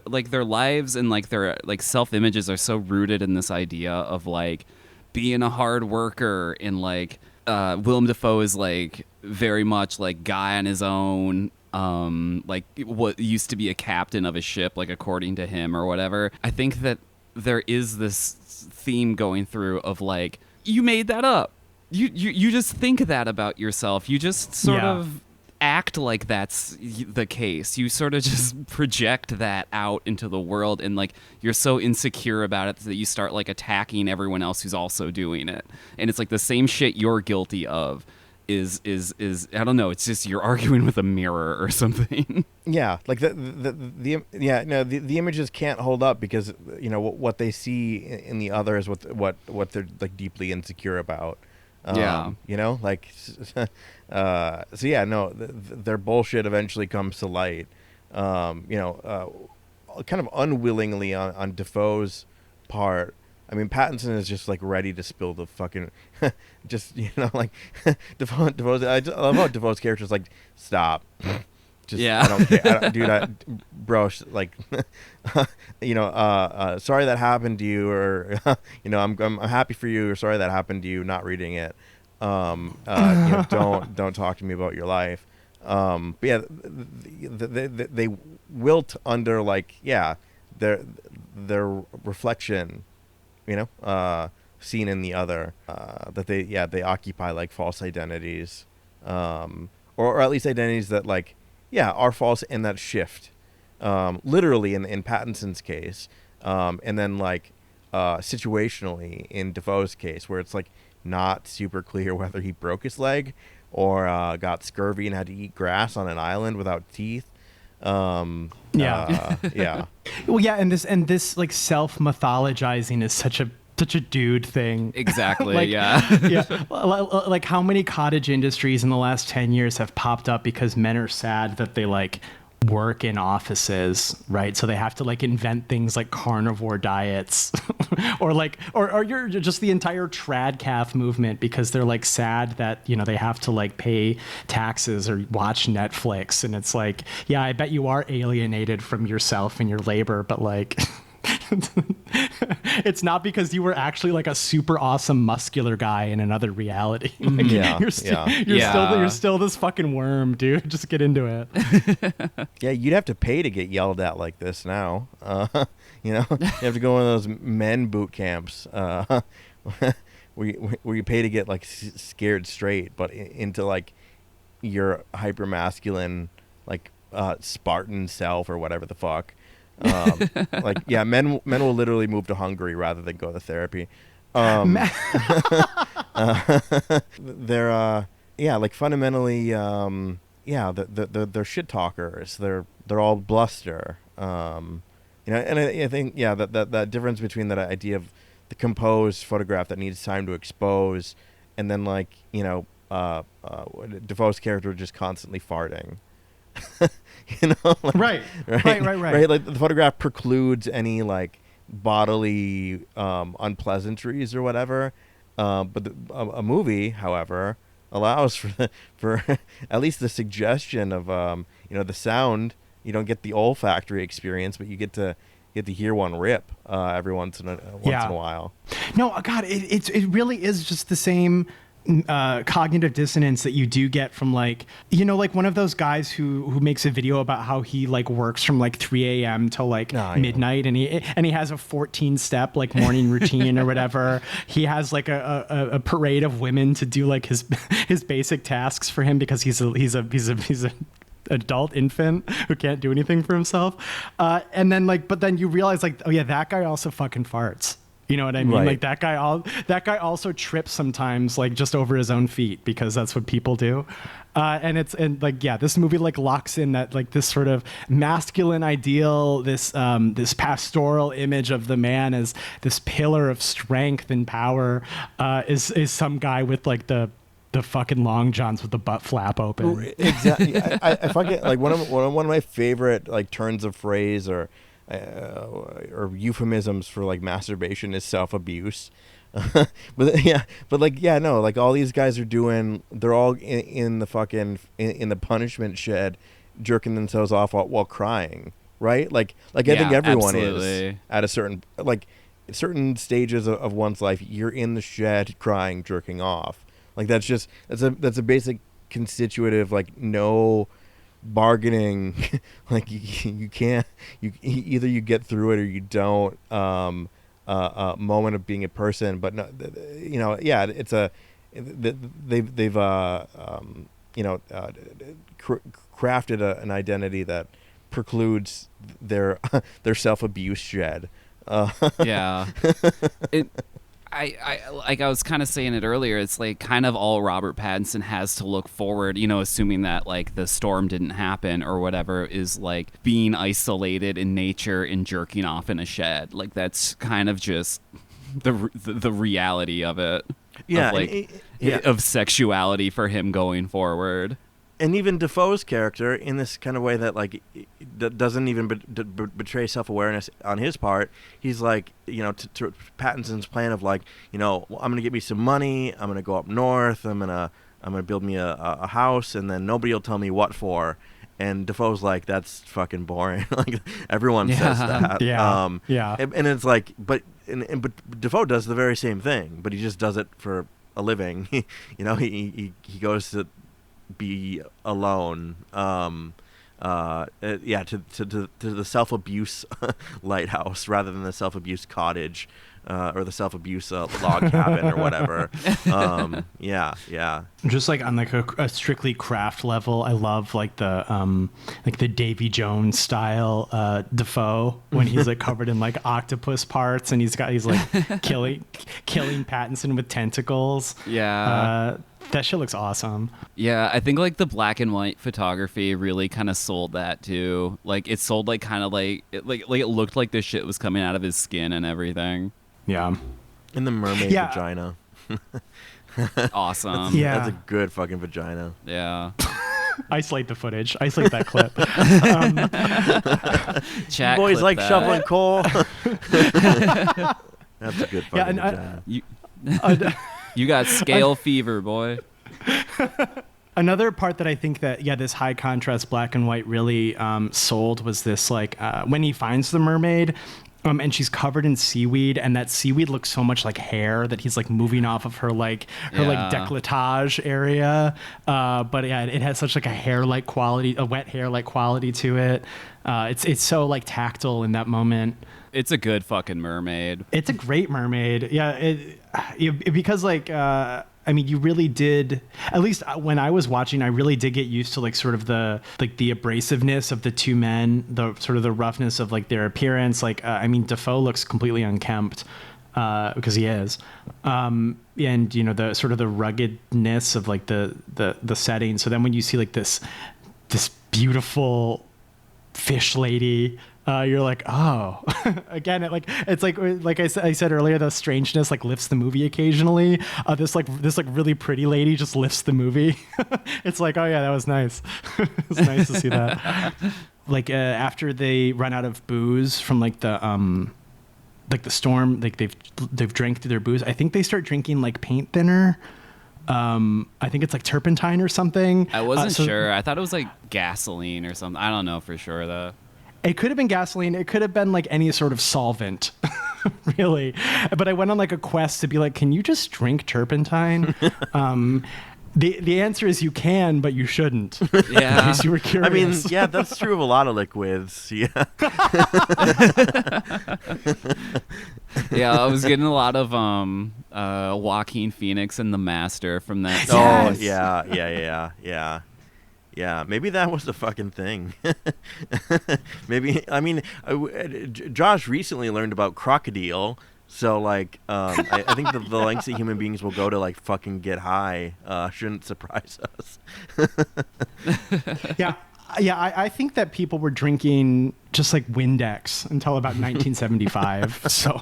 like their lives and like their like self-images are so rooted in this idea of like being a hard worker, and like Willem Dafoe is like very much like guy on his own, like what used to be a captain of a ship, like according to him or whatever. I think that there is this theme going through of like, you made that up. You just think that about yourself. You just sort of act like that's the case. You sort of just project that out into the world, and like you're so insecure about it that you start like attacking everyone else who's also doing it. And it's like the same shit you're guilty of is I don't know, it's just you're arguing with a mirror or something. Yeah, like the images can't hold up because what they see in the other is what they're like deeply insecure about. Their bullshit eventually comes to light, kind of unwillingly on Defoe's part. I mean, Pattinson is just like ready to spill the fucking, like Defoe's. I love how Defoe's character is like, stop. I don't care, dude. Bro, like, sorry that happened to you, or I'm happy for you, or sorry that happened to you. Not reading it. Don't talk to me about your life. But yeah, they wilt under like their reflection, seen in the other. That they occupy like false identities, or at least identities that like. Yeah, are false in that shift, literally in Pattinson's case, and then like situationally in Defoe's case, where it's like not super clear whether he broke his leg or got scurvy and had to eat grass on an island without teeth. Well, and this like self-mythologizing is such a dude thing. Exactly. Like how many cottage industries in the last 10 years have popped up because men are sad that they like work in offices, right? So they have to like invent things like carnivore diets or you're just the entire tradcath movement because they're like sad that, you know, they have to like pay taxes or watch Netflix. And it's like, yeah, I bet you are alienated from yourself and your labor, but like, it's not because you were actually like a super awesome muscular guy in another reality. Like, you're still this fucking worm, dude. Just get into it. Yeah, you'd have to pay to get yelled at like this now. You know, you have to go in those men boot camps where you pay to get like scared straight, but into like your hyper masculine like Spartan self or whatever the fuck. Like, yeah, men will literally move to Hungary rather than go to therapy. They're like fundamentally they're shit talkers. They're all bluster. You know, and I think that difference between that idea of the composed photograph that needs time to expose, and then like, you know, Defoe's character just constantly farting. You know, like, right. Like the photograph precludes any like bodily unpleasantries or whatever. But a movie, however, allows for at least the suggestion of you know, the sound. You don't get the olfactory experience, but you get to hear one rip every once in a while. No, God, it really is just the same cognitive dissonance that you do get from like, you know, like one of those guys who makes a video about how he like works from like 3 a.m. till like midnight, and he has a 14-step like morning routine or whatever. He has like a parade of women to do like his basic tasks for him because he's a adult infant who can't do anything for himself. And then like, but then you realize like, oh yeah, that guy also fucking farts. You know what I mean? Right. Like that guy also trips sometimes, like just over his own feet, because that's what people do. And this movie like locks in that like this sort of masculine ideal, this pastoral image of the man as this pillar of strength and power, is some guy with like the fucking long johns with the butt flap open. Exactly. I fucking like one of my favorite like turns of phrase or euphemisms for like masturbation is self-abuse. But all these guys are doing, they're all in the fucking in the punishment shed jerking themselves off while crying, right? Like I think everyone is at a certain stages of one's life. You're in the shed crying, jerking off. Like that's a basic constitutive, like no bargaining. Like you can't, either you get through it or you don't. Moment of being a person, but no, you know, yeah, it's they've crafted an identity that precludes their self-abuse shed. Yeah. I like I was kind of saying it earlier, it's like kind of all Robert Pattinson has to look forward, you know, assuming that like the storm didn't happen or whatever, is like being isolated in nature and jerking off in a shed. Like that's kind of just the reality of it. Yeah, of sexuality for him going forward. And even Defoe's character, in this kind of way that like doesn't even betray self-awareness on his part, he's like, you know, to Pattinson's plan of like, you know, well, I'm gonna get me some money, I'm gonna go up north, I'm gonna build me a house, and then nobody will tell me what for. And Defoe's like, that's fucking boring. Like everyone says that. Yeah. And it's like, but Defoe does the very same thing, but he just does it for a living. You know, he goes to be alone, to the self-abuse lighthouse rather than the self-abuse cottage, or the self-abuse log cabin or whatever. Just like on like a strictly craft level, I love like the Davy Jones style Defoe when he's like covered in like octopus parts and he's like killing Pattinson with tentacles. That shit looks awesome. Yeah, I think like the black and white photography really kind of sold that too. Like it sold like kind of like it looked like this shit was coming out of his skin and everything. Yeah. In the mermaid vagina. Awesome. Yeah. That's a good fucking vagina. Yeah. Isolate the footage. Isolate that clip. Chat Boys clip like that. shoveling coal. That's a good fucking Yeah, and vagina. You got scale fever, boy. Another part that I think that, this high contrast black and white really sold was this, like, when he finds the mermaid, and she's covered in seaweed, and that seaweed looks so much like hair that he's like moving off of her like décolletage area. But yeah, it has such like a hair-like quality, a wet hair-like quality to it. It's so like tactile in that moment. It's a good fucking mermaid. It's a great mermaid. Yeah, because like you really did, at least when I was watching, I really did get used to like sort of the abrasiveness of the two men, the sort of the roughness of like their appearance. Like Defoe looks completely unkempt because he is, and the sort of the ruggedness of like the setting. So then when you see like this beautiful fish lady, you're like, oh, again, it's like I said earlier, the strangeness like lifts the movie occasionally. This really pretty lady just lifts the movie. It's like, oh yeah, that was nice. It's nice to see that. Like after they run out of booze from like the storm, like they've drank through their booze. I think they start drinking like paint thinner. I think it's like turpentine or something. I wasn't sure. I thought it was like gasoline or something. I don't know for sure though. It could have been gasoline. It could have been like any sort of solvent, really. But I went on like a quest to be like, can you just drink turpentine? The answer is you can, but you shouldn't. Yeah. In case you were curious. I mean, yeah, that's true of a lot of liquids. Yeah. Yeah, I was getting a lot of Joaquin Phoenix and The Master from that. Oh, Yes. Yeah, maybe that was the fucking thing. Maybe, Josh recently learned about crocodile, so like, I think the lengths that human beings will go to like fucking get high shouldn't surprise us. Yeah. I think that people were drinking just like Windex until about 1975. So,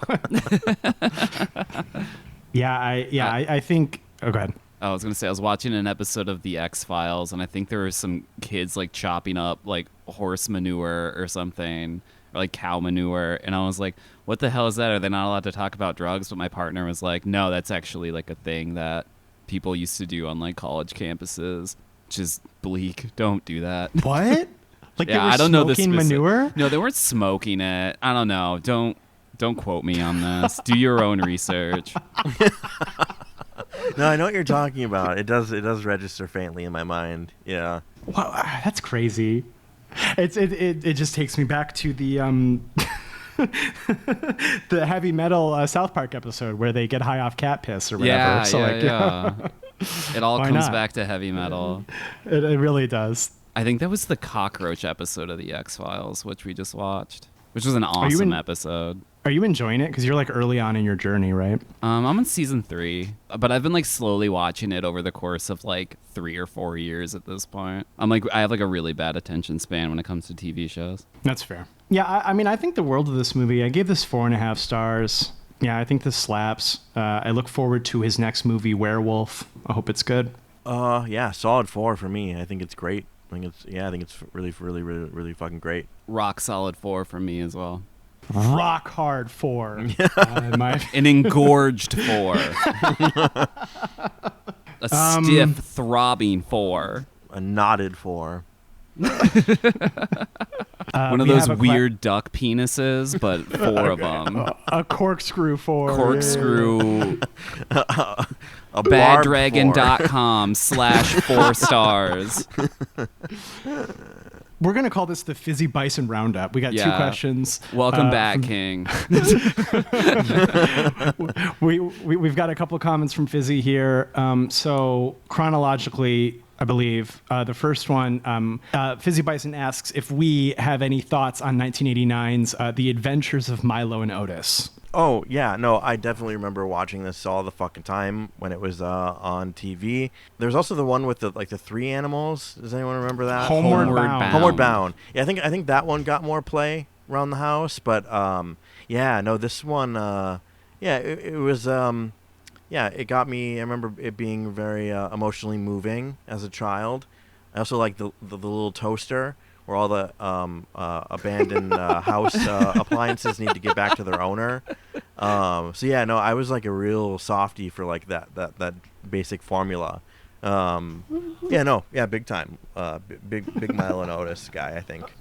I think. Oh, go ahead. I was gonna say I was watching an episode of The X-Files, and I think there were some kids like chopping up like horse manure or something, or like cow manure, and I was like, "What the hell is that? Are they not allowed to talk about drugs?" But my partner was like, "No, that's actually like a thing that people used to do on like college campuses, which is bleak. Don't do that." What? Like Yeah, they were I don't know the smoking manure? No, they weren't smoking it. I don't know. Don't quote me on this. Do your own research. No, I know what you're talking about. It does register faintly in my mind. Yeah. Wow, that's crazy. It just takes me back to the the heavy metal South Park episode where they get high off cat piss or whatever. Yeah, So yeah. It all Why comes not? back to heavy metal. It really does. I think that was the cockroach episode of the X-Files, which we just watched, which was an you awesome in- episode. Are you enjoying it? Because you're like early on in your journey, right? I'm on season 3, but I've been like slowly watching it over the course of like 3 or 4 years at this point. I have like a really bad attention span when it comes to TV shows. That's fair. Yeah, I think the world of this movie, I gave this 4.5 stars. Yeah, I think this slaps. I look forward to his next movie, Werewolf. I hope it's good. Yeah, solid 4 for me. I think it's great. I think it's really, really, really, really fucking great. Rock solid 4 from me as well. Rock hard 4. An engorged 4. A stiff, throbbing 4. A knotted 4. One of we those have a weird duck penises, but 4 of them. a corkscrew 4. Corkscrew. A barbed 4. Baddragon.com/4 stars. We're going to call this the Fizzy Bison Roundup. We got 2 questions. Welcome back, King. We've got a couple of comments from Fizzy here. So chronologically, I believe the first one, Fizzy Bison asks if we have any thoughts on 1989's The Adventures of Milo and Otis. Oh, yeah. No, I definitely remember watching this all the fucking time when it was on TV. There's also the one with the 3 animals. Does anyone remember that? Homeward Bound. Homeward Bound. Yeah, I think that one got more play around the house, but yeah, no, this one it was it got me. I remember it being very emotionally moving as a child. I also like the little toaster where all the abandoned house appliances need to get back to their owner. So yeah, no, I was like a real softie for like that basic formula. Big time. Big Milo and Otis guy, I think.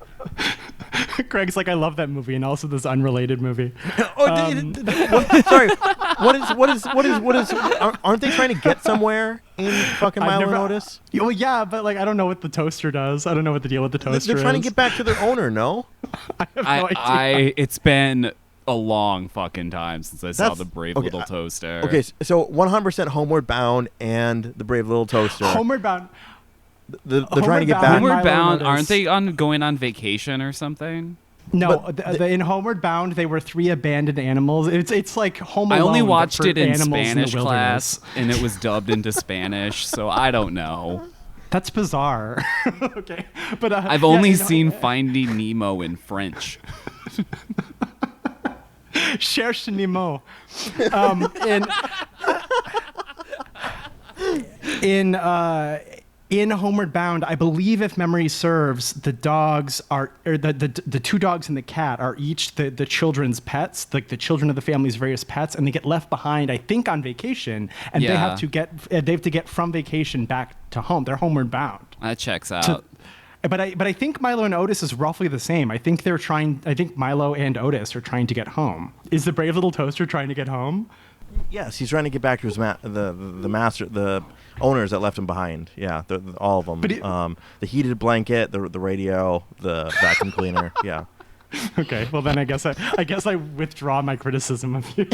Greg's like, I love that movie, and also this unrelated movie. Sorry, what is? Aren't they trying to get somewhere in fucking Milo and Otis? Well, yeah, but like, I don't know what the toaster does. I don't know what the deal with the toaster is. They're trying to get back to their owner. No, I have no idea. It's been a long fucking time since I saw the Brave Little Toaster. Okay, so 100% Homeward Bound and the Brave Little Toaster. Homeward Bound. They're trying to get back. Homeward Bound, aren't they going on vacation or something? No, in Homeward Bound, they were 3 abandoned animals. It's like Home Alone. I only watched it in Spanish class, and it was dubbed into Spanish, so I don't know. That's bizarre. Okay, but I've only seen Finding Nemo in French. Cherche Nemo. In Homeward Bound, I believe, if memory serves, the dogs are, or the 2 dogs and the cat are each the children's pets, like the children of the family's various pets, and they get left behind, I think, on vacation, and they have to get from vacation back to home. They're Homeward Bound. That checks out. But I think Milo and Otis is roughly the same. I think Milo and Otis are trying to get home. Is the Brave Little Toaster trying to get home? Yes, he's trying to get back to his the owners that left him behind. Yeah, all of them. The heated blanket, the radio, the vacuum cleaner. Yeah. Okay, well then I guess I withdraw my criticism of you.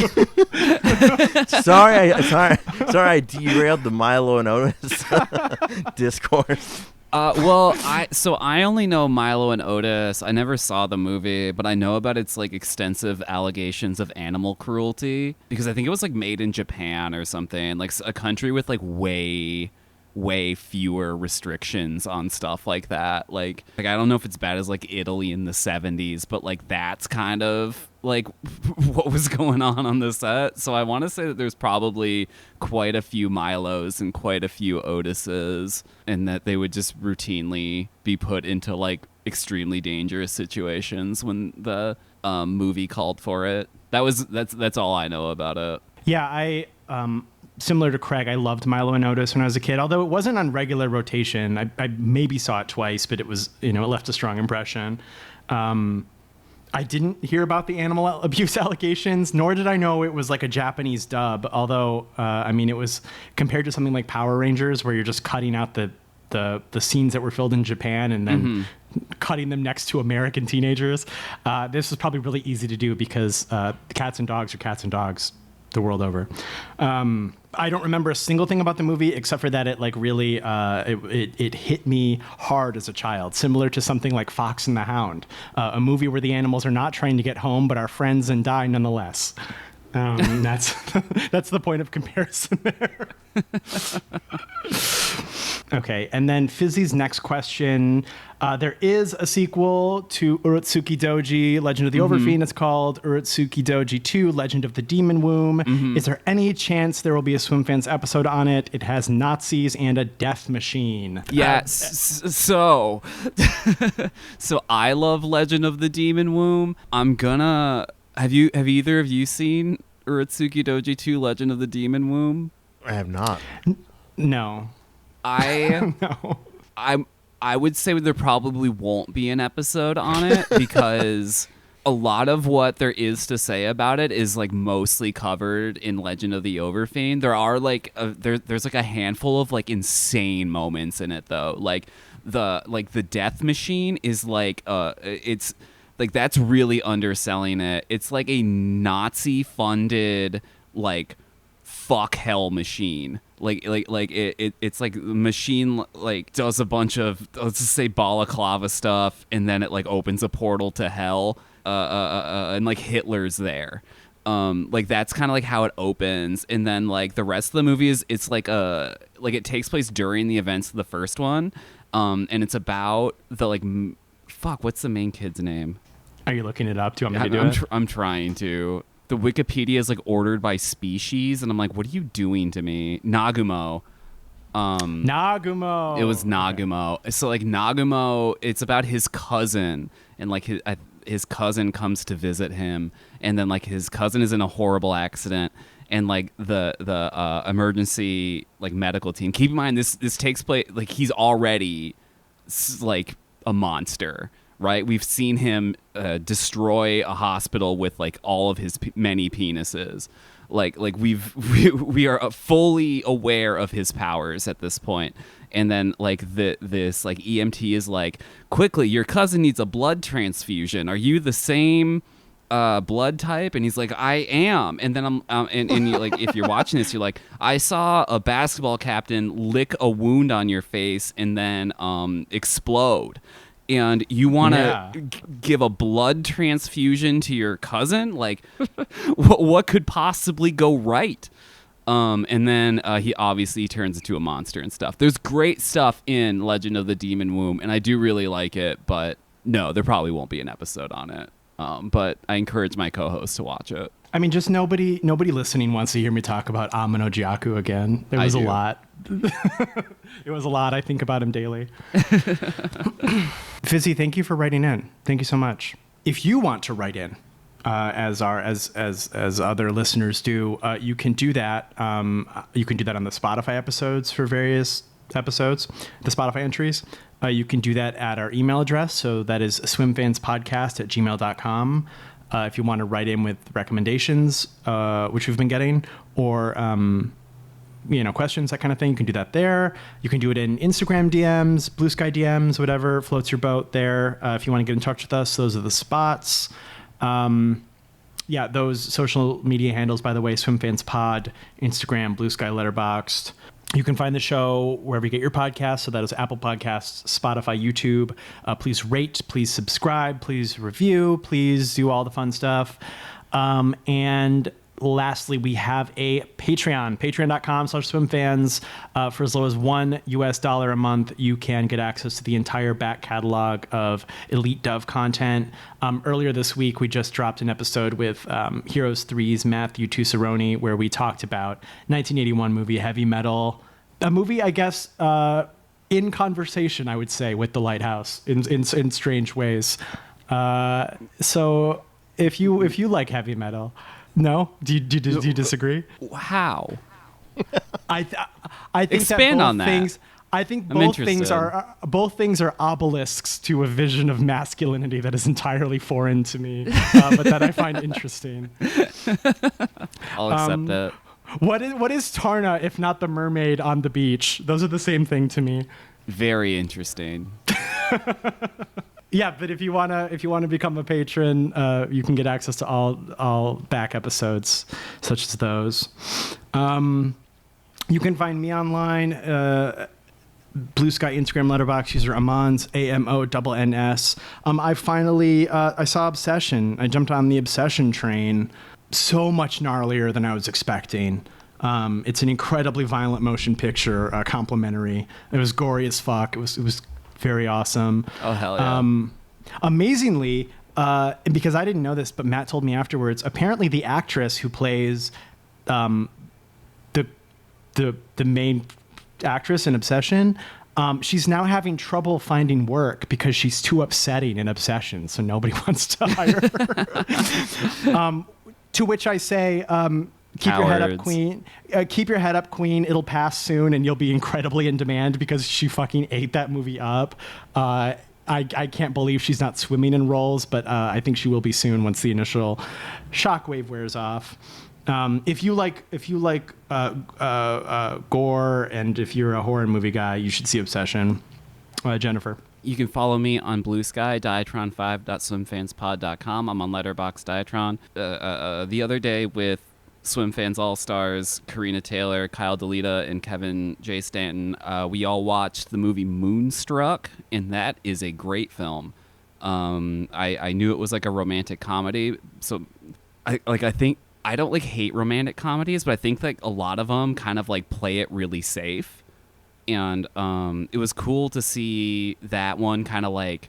Sorry, I derailed the Milo and Otis discourse. I only know Milo and Otis. I never saw the movie, but I know about its like extensive allegations of animal cruelty because I think it was like made in Japan or something, like a country with like way fewer restrictions on stuff like that. Like I don't know if it's bad as like Italy in the 70s, but like that's kind of like what was going on the set. So I want to say that there's probably quite a few Milos and quite a few Otises, and that they would just routinely be put into like extremely dangerous situations when the movie called for it. That's all I know about it. Yeah, similar to Craig, I loved Milo and Otis when I was a kid, although it wasn't on regular rotation. I maybe saw it twice, but it was, it left a strong impression. I didn't hear about the animal abuse allegations, nor did I know it was like a Japanese dub, although, it was compared to something like Power Rangers, where you're just cutting out the scenes that were filmed in Japan and then cutting them next to American teenagers. This was probably really easy to do because cats and dogs are cats and dogs the world over. I don't remember a single thing about the movie except for that it like really it hit me hard as a child, similar to something like Fox and the Hound, a movie where the animals are not trying to get home but are friends and die nonetheless. That's the point of comparison there. Okay, and then Fizzy's next question. There is a sequel to Urotsuki Doji, Legend of the Overfiend. It's called Urotsuki Doji 2, Legend of the Demon Womb. Is there any chance there will be a Swimfans episode on it? It has Nazis and a death machine. Yes. So I love Legend of the Demon Womb. I'm gonna... Have either of you seen Urotsuki Doji 2, Legend of the Demon Womb? I have not. No. No. I would say there probably won't be an episode on it because a lot of what there is to say about it is like mostly covered in Legend of the Overfiend. There are like there's like a handful of like insane moments in it though. Like the death machine is like it's like that's really underselling it. It's like a Nazi funded like fuck hell machine. It's like the machine like does a bunch of, let's just say, balaclava stuff, and then it like opens a portal to hell, and like Hitler's there. Like that's kind of like how it opens, and then like the rest of the movie it's like it takes place during the events of the first one, and it's about the like what's the main kid's name? Are you looking it up? Do you want me to do it? I'm trying to. The Wikipedia is like ordered by species, and I'm like, what are you doing to me? Nagumo. Nagumo. It was Nagumo. So like Nagumo, it's about his cousin, and like his cousin comes to visit him, and then like his cousin is in a horrible accident, and like the emergency like medical team. Keep in mind this takes place like he's already like a monster, right? We've seen him destroy a hospital with like all of his many penises. Like we are fully aware of his powers at this point. And then like this like EMT is like, quickly, your cousin needs a blood transfusion. Are you the same blood type? And he's like, I am. And then and you, like if you're watching this, you're like, I saw a basketball captain lick a wound on your face and then explode. And you want to give a blood transfusion to your cousin? Like, what could possibly go right? And then he obviously turns into a monster and stuff. There's great stuff in Legend of the Demon Womb, and I do really like it. But no, there probably won't be an episode on it. But I encourage my co-host to watch it. I mean, just nobody listening wants to hear me talk about Amino Gyaku again. It was a lot. It was a lot. I think about him daily. Fizzy, thank you for writing in. Thank you so much. If you want to write in, as other listeners do, you can do that. You can do that on the Spotify episodes for various episodes, the Spotify entries. You can do that at our email address. So that is swimfanspodcast@gmail.com. If you want to write in with recommendations, which we've been getting, or questions, that kind of thing, you can do that there. You can do it in Instagram DMs, Blue Sky DMs, whatever floats your boat there. If you want to get in touch with us, those are the spots. Those social media handles, by the way, Swimfans Pod, Instagram, Blue Sky, Letterboxd. You can find the show wherever you get your podcasts. So that is Apple Podcasts, Spotify, YouTube. Please rate, please subscribe, please review, please do all the fun stuff. And lastly, we have a Patreon, patreon.com/swimfans. For as low as $1 a month, you can get access to the entire back catalog of Elite Dove content. Earlier this week, we just dropped an episode with Heroes 3's Matthew Tusseroni, where we talked about 1981 movie Heavy Metal, a movie, I guess, in conversation, I would say, with The Lighthouse in strange ways. So if you like heavy metal, no, do you disagree? How? I think expand that on that. Things, I think both things are obelisks to a vision of masculinity that is entirely foreign to me, but that I find interesting. I'll accept that. What is Tarna if not the mermaid on the beach? Those are the same thing to me. Very interesting. Yeah, but if you wanna become a patron, you can get access to all back episodes such as those. You can find me online, Blue Sky, Instagram, Letterboxd user Amons, AMONNS. I saw Obsession. I jumped on the Obsession train. So much gnarlier than I was expecting. It's an incredibly violent motion picture, complimentary. It was gory as fuck. It was very awesome. Oh, hell yeah. Amazingly, because I didn't know this, but Matt told me afterwards, apparently the actress who plays the main actress in Obsession, she's now having trouble finding work because she's too upsetting in Obsession, so nobody wants to hire her. To which I say, keep your head up, queen. Keep your head up, queen. It'll pass soon, and you'll be incredibly in demand because she fucking ate that movie up. I can't believe she's not swimming in roles, but I think she will be soon once the initial shockwave wears off. If you like gore, and if you're a horror movie guy, you should see Obsession. Jennifer. You can follow me on Blue Sky, diatron5.swimfanspod.com. I'm on Letterboxd Diatron. The other day with Swimfans All-Stars, Karina Taylor, Kyle DeLita, and Kevin J. Stanton, we all watched the movie Moonstruck, and that is a great film. I knew it was like a romantic comedy, so I think I don't like hate romantic comedies, but I think like a lot of them kind of like play it really safe. And it was cool to see that one kind of like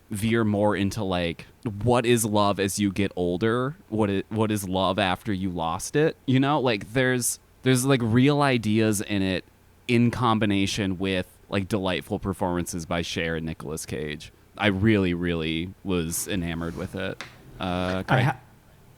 veer more into like what is love as you get older, what is love after you lost it, like there's like real ideas in it in combination with like delightful performances by Cher and Nicolas Cage. I really, really was enamored with it. I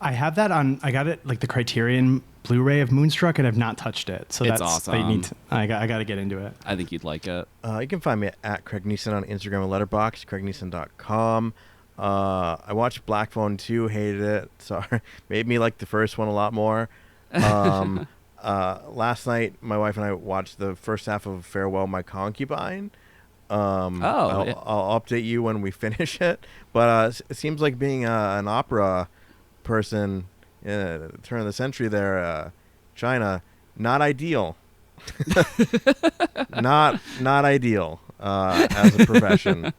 have that on. I got it like the Criterion Blu-ray of Moonstruck, and I've not touched it. So It's that's awesome. I got to get into it. I think you'd like it. You can find me at Craig Neeson on Instagram and Letterboxd, craigneeson.com. I watched Black Phone 2, hated it. Sorry, made me like the first one a lot more. Last night, my wife and I watched the first half of Farewell, My Concubine. I'll update you when we finish it. But it seems like being an opera person turn of the century there, China, not ideal. not ideal as a profession,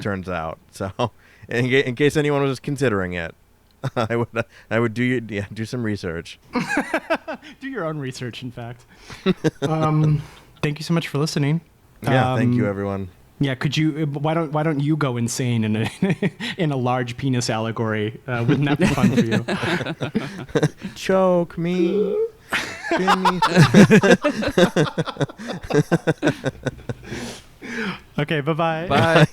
turns out. So in case anyone was considering it, I would do some research. Do your own research, in fact. Thank you so much for listening. Yeah, thank you, everyone. Yeah, could you? Why don't you go insane in a in a large penis allegory? Wouldn't that be fun for you? Choke me. Okay, bye-bye. Bye.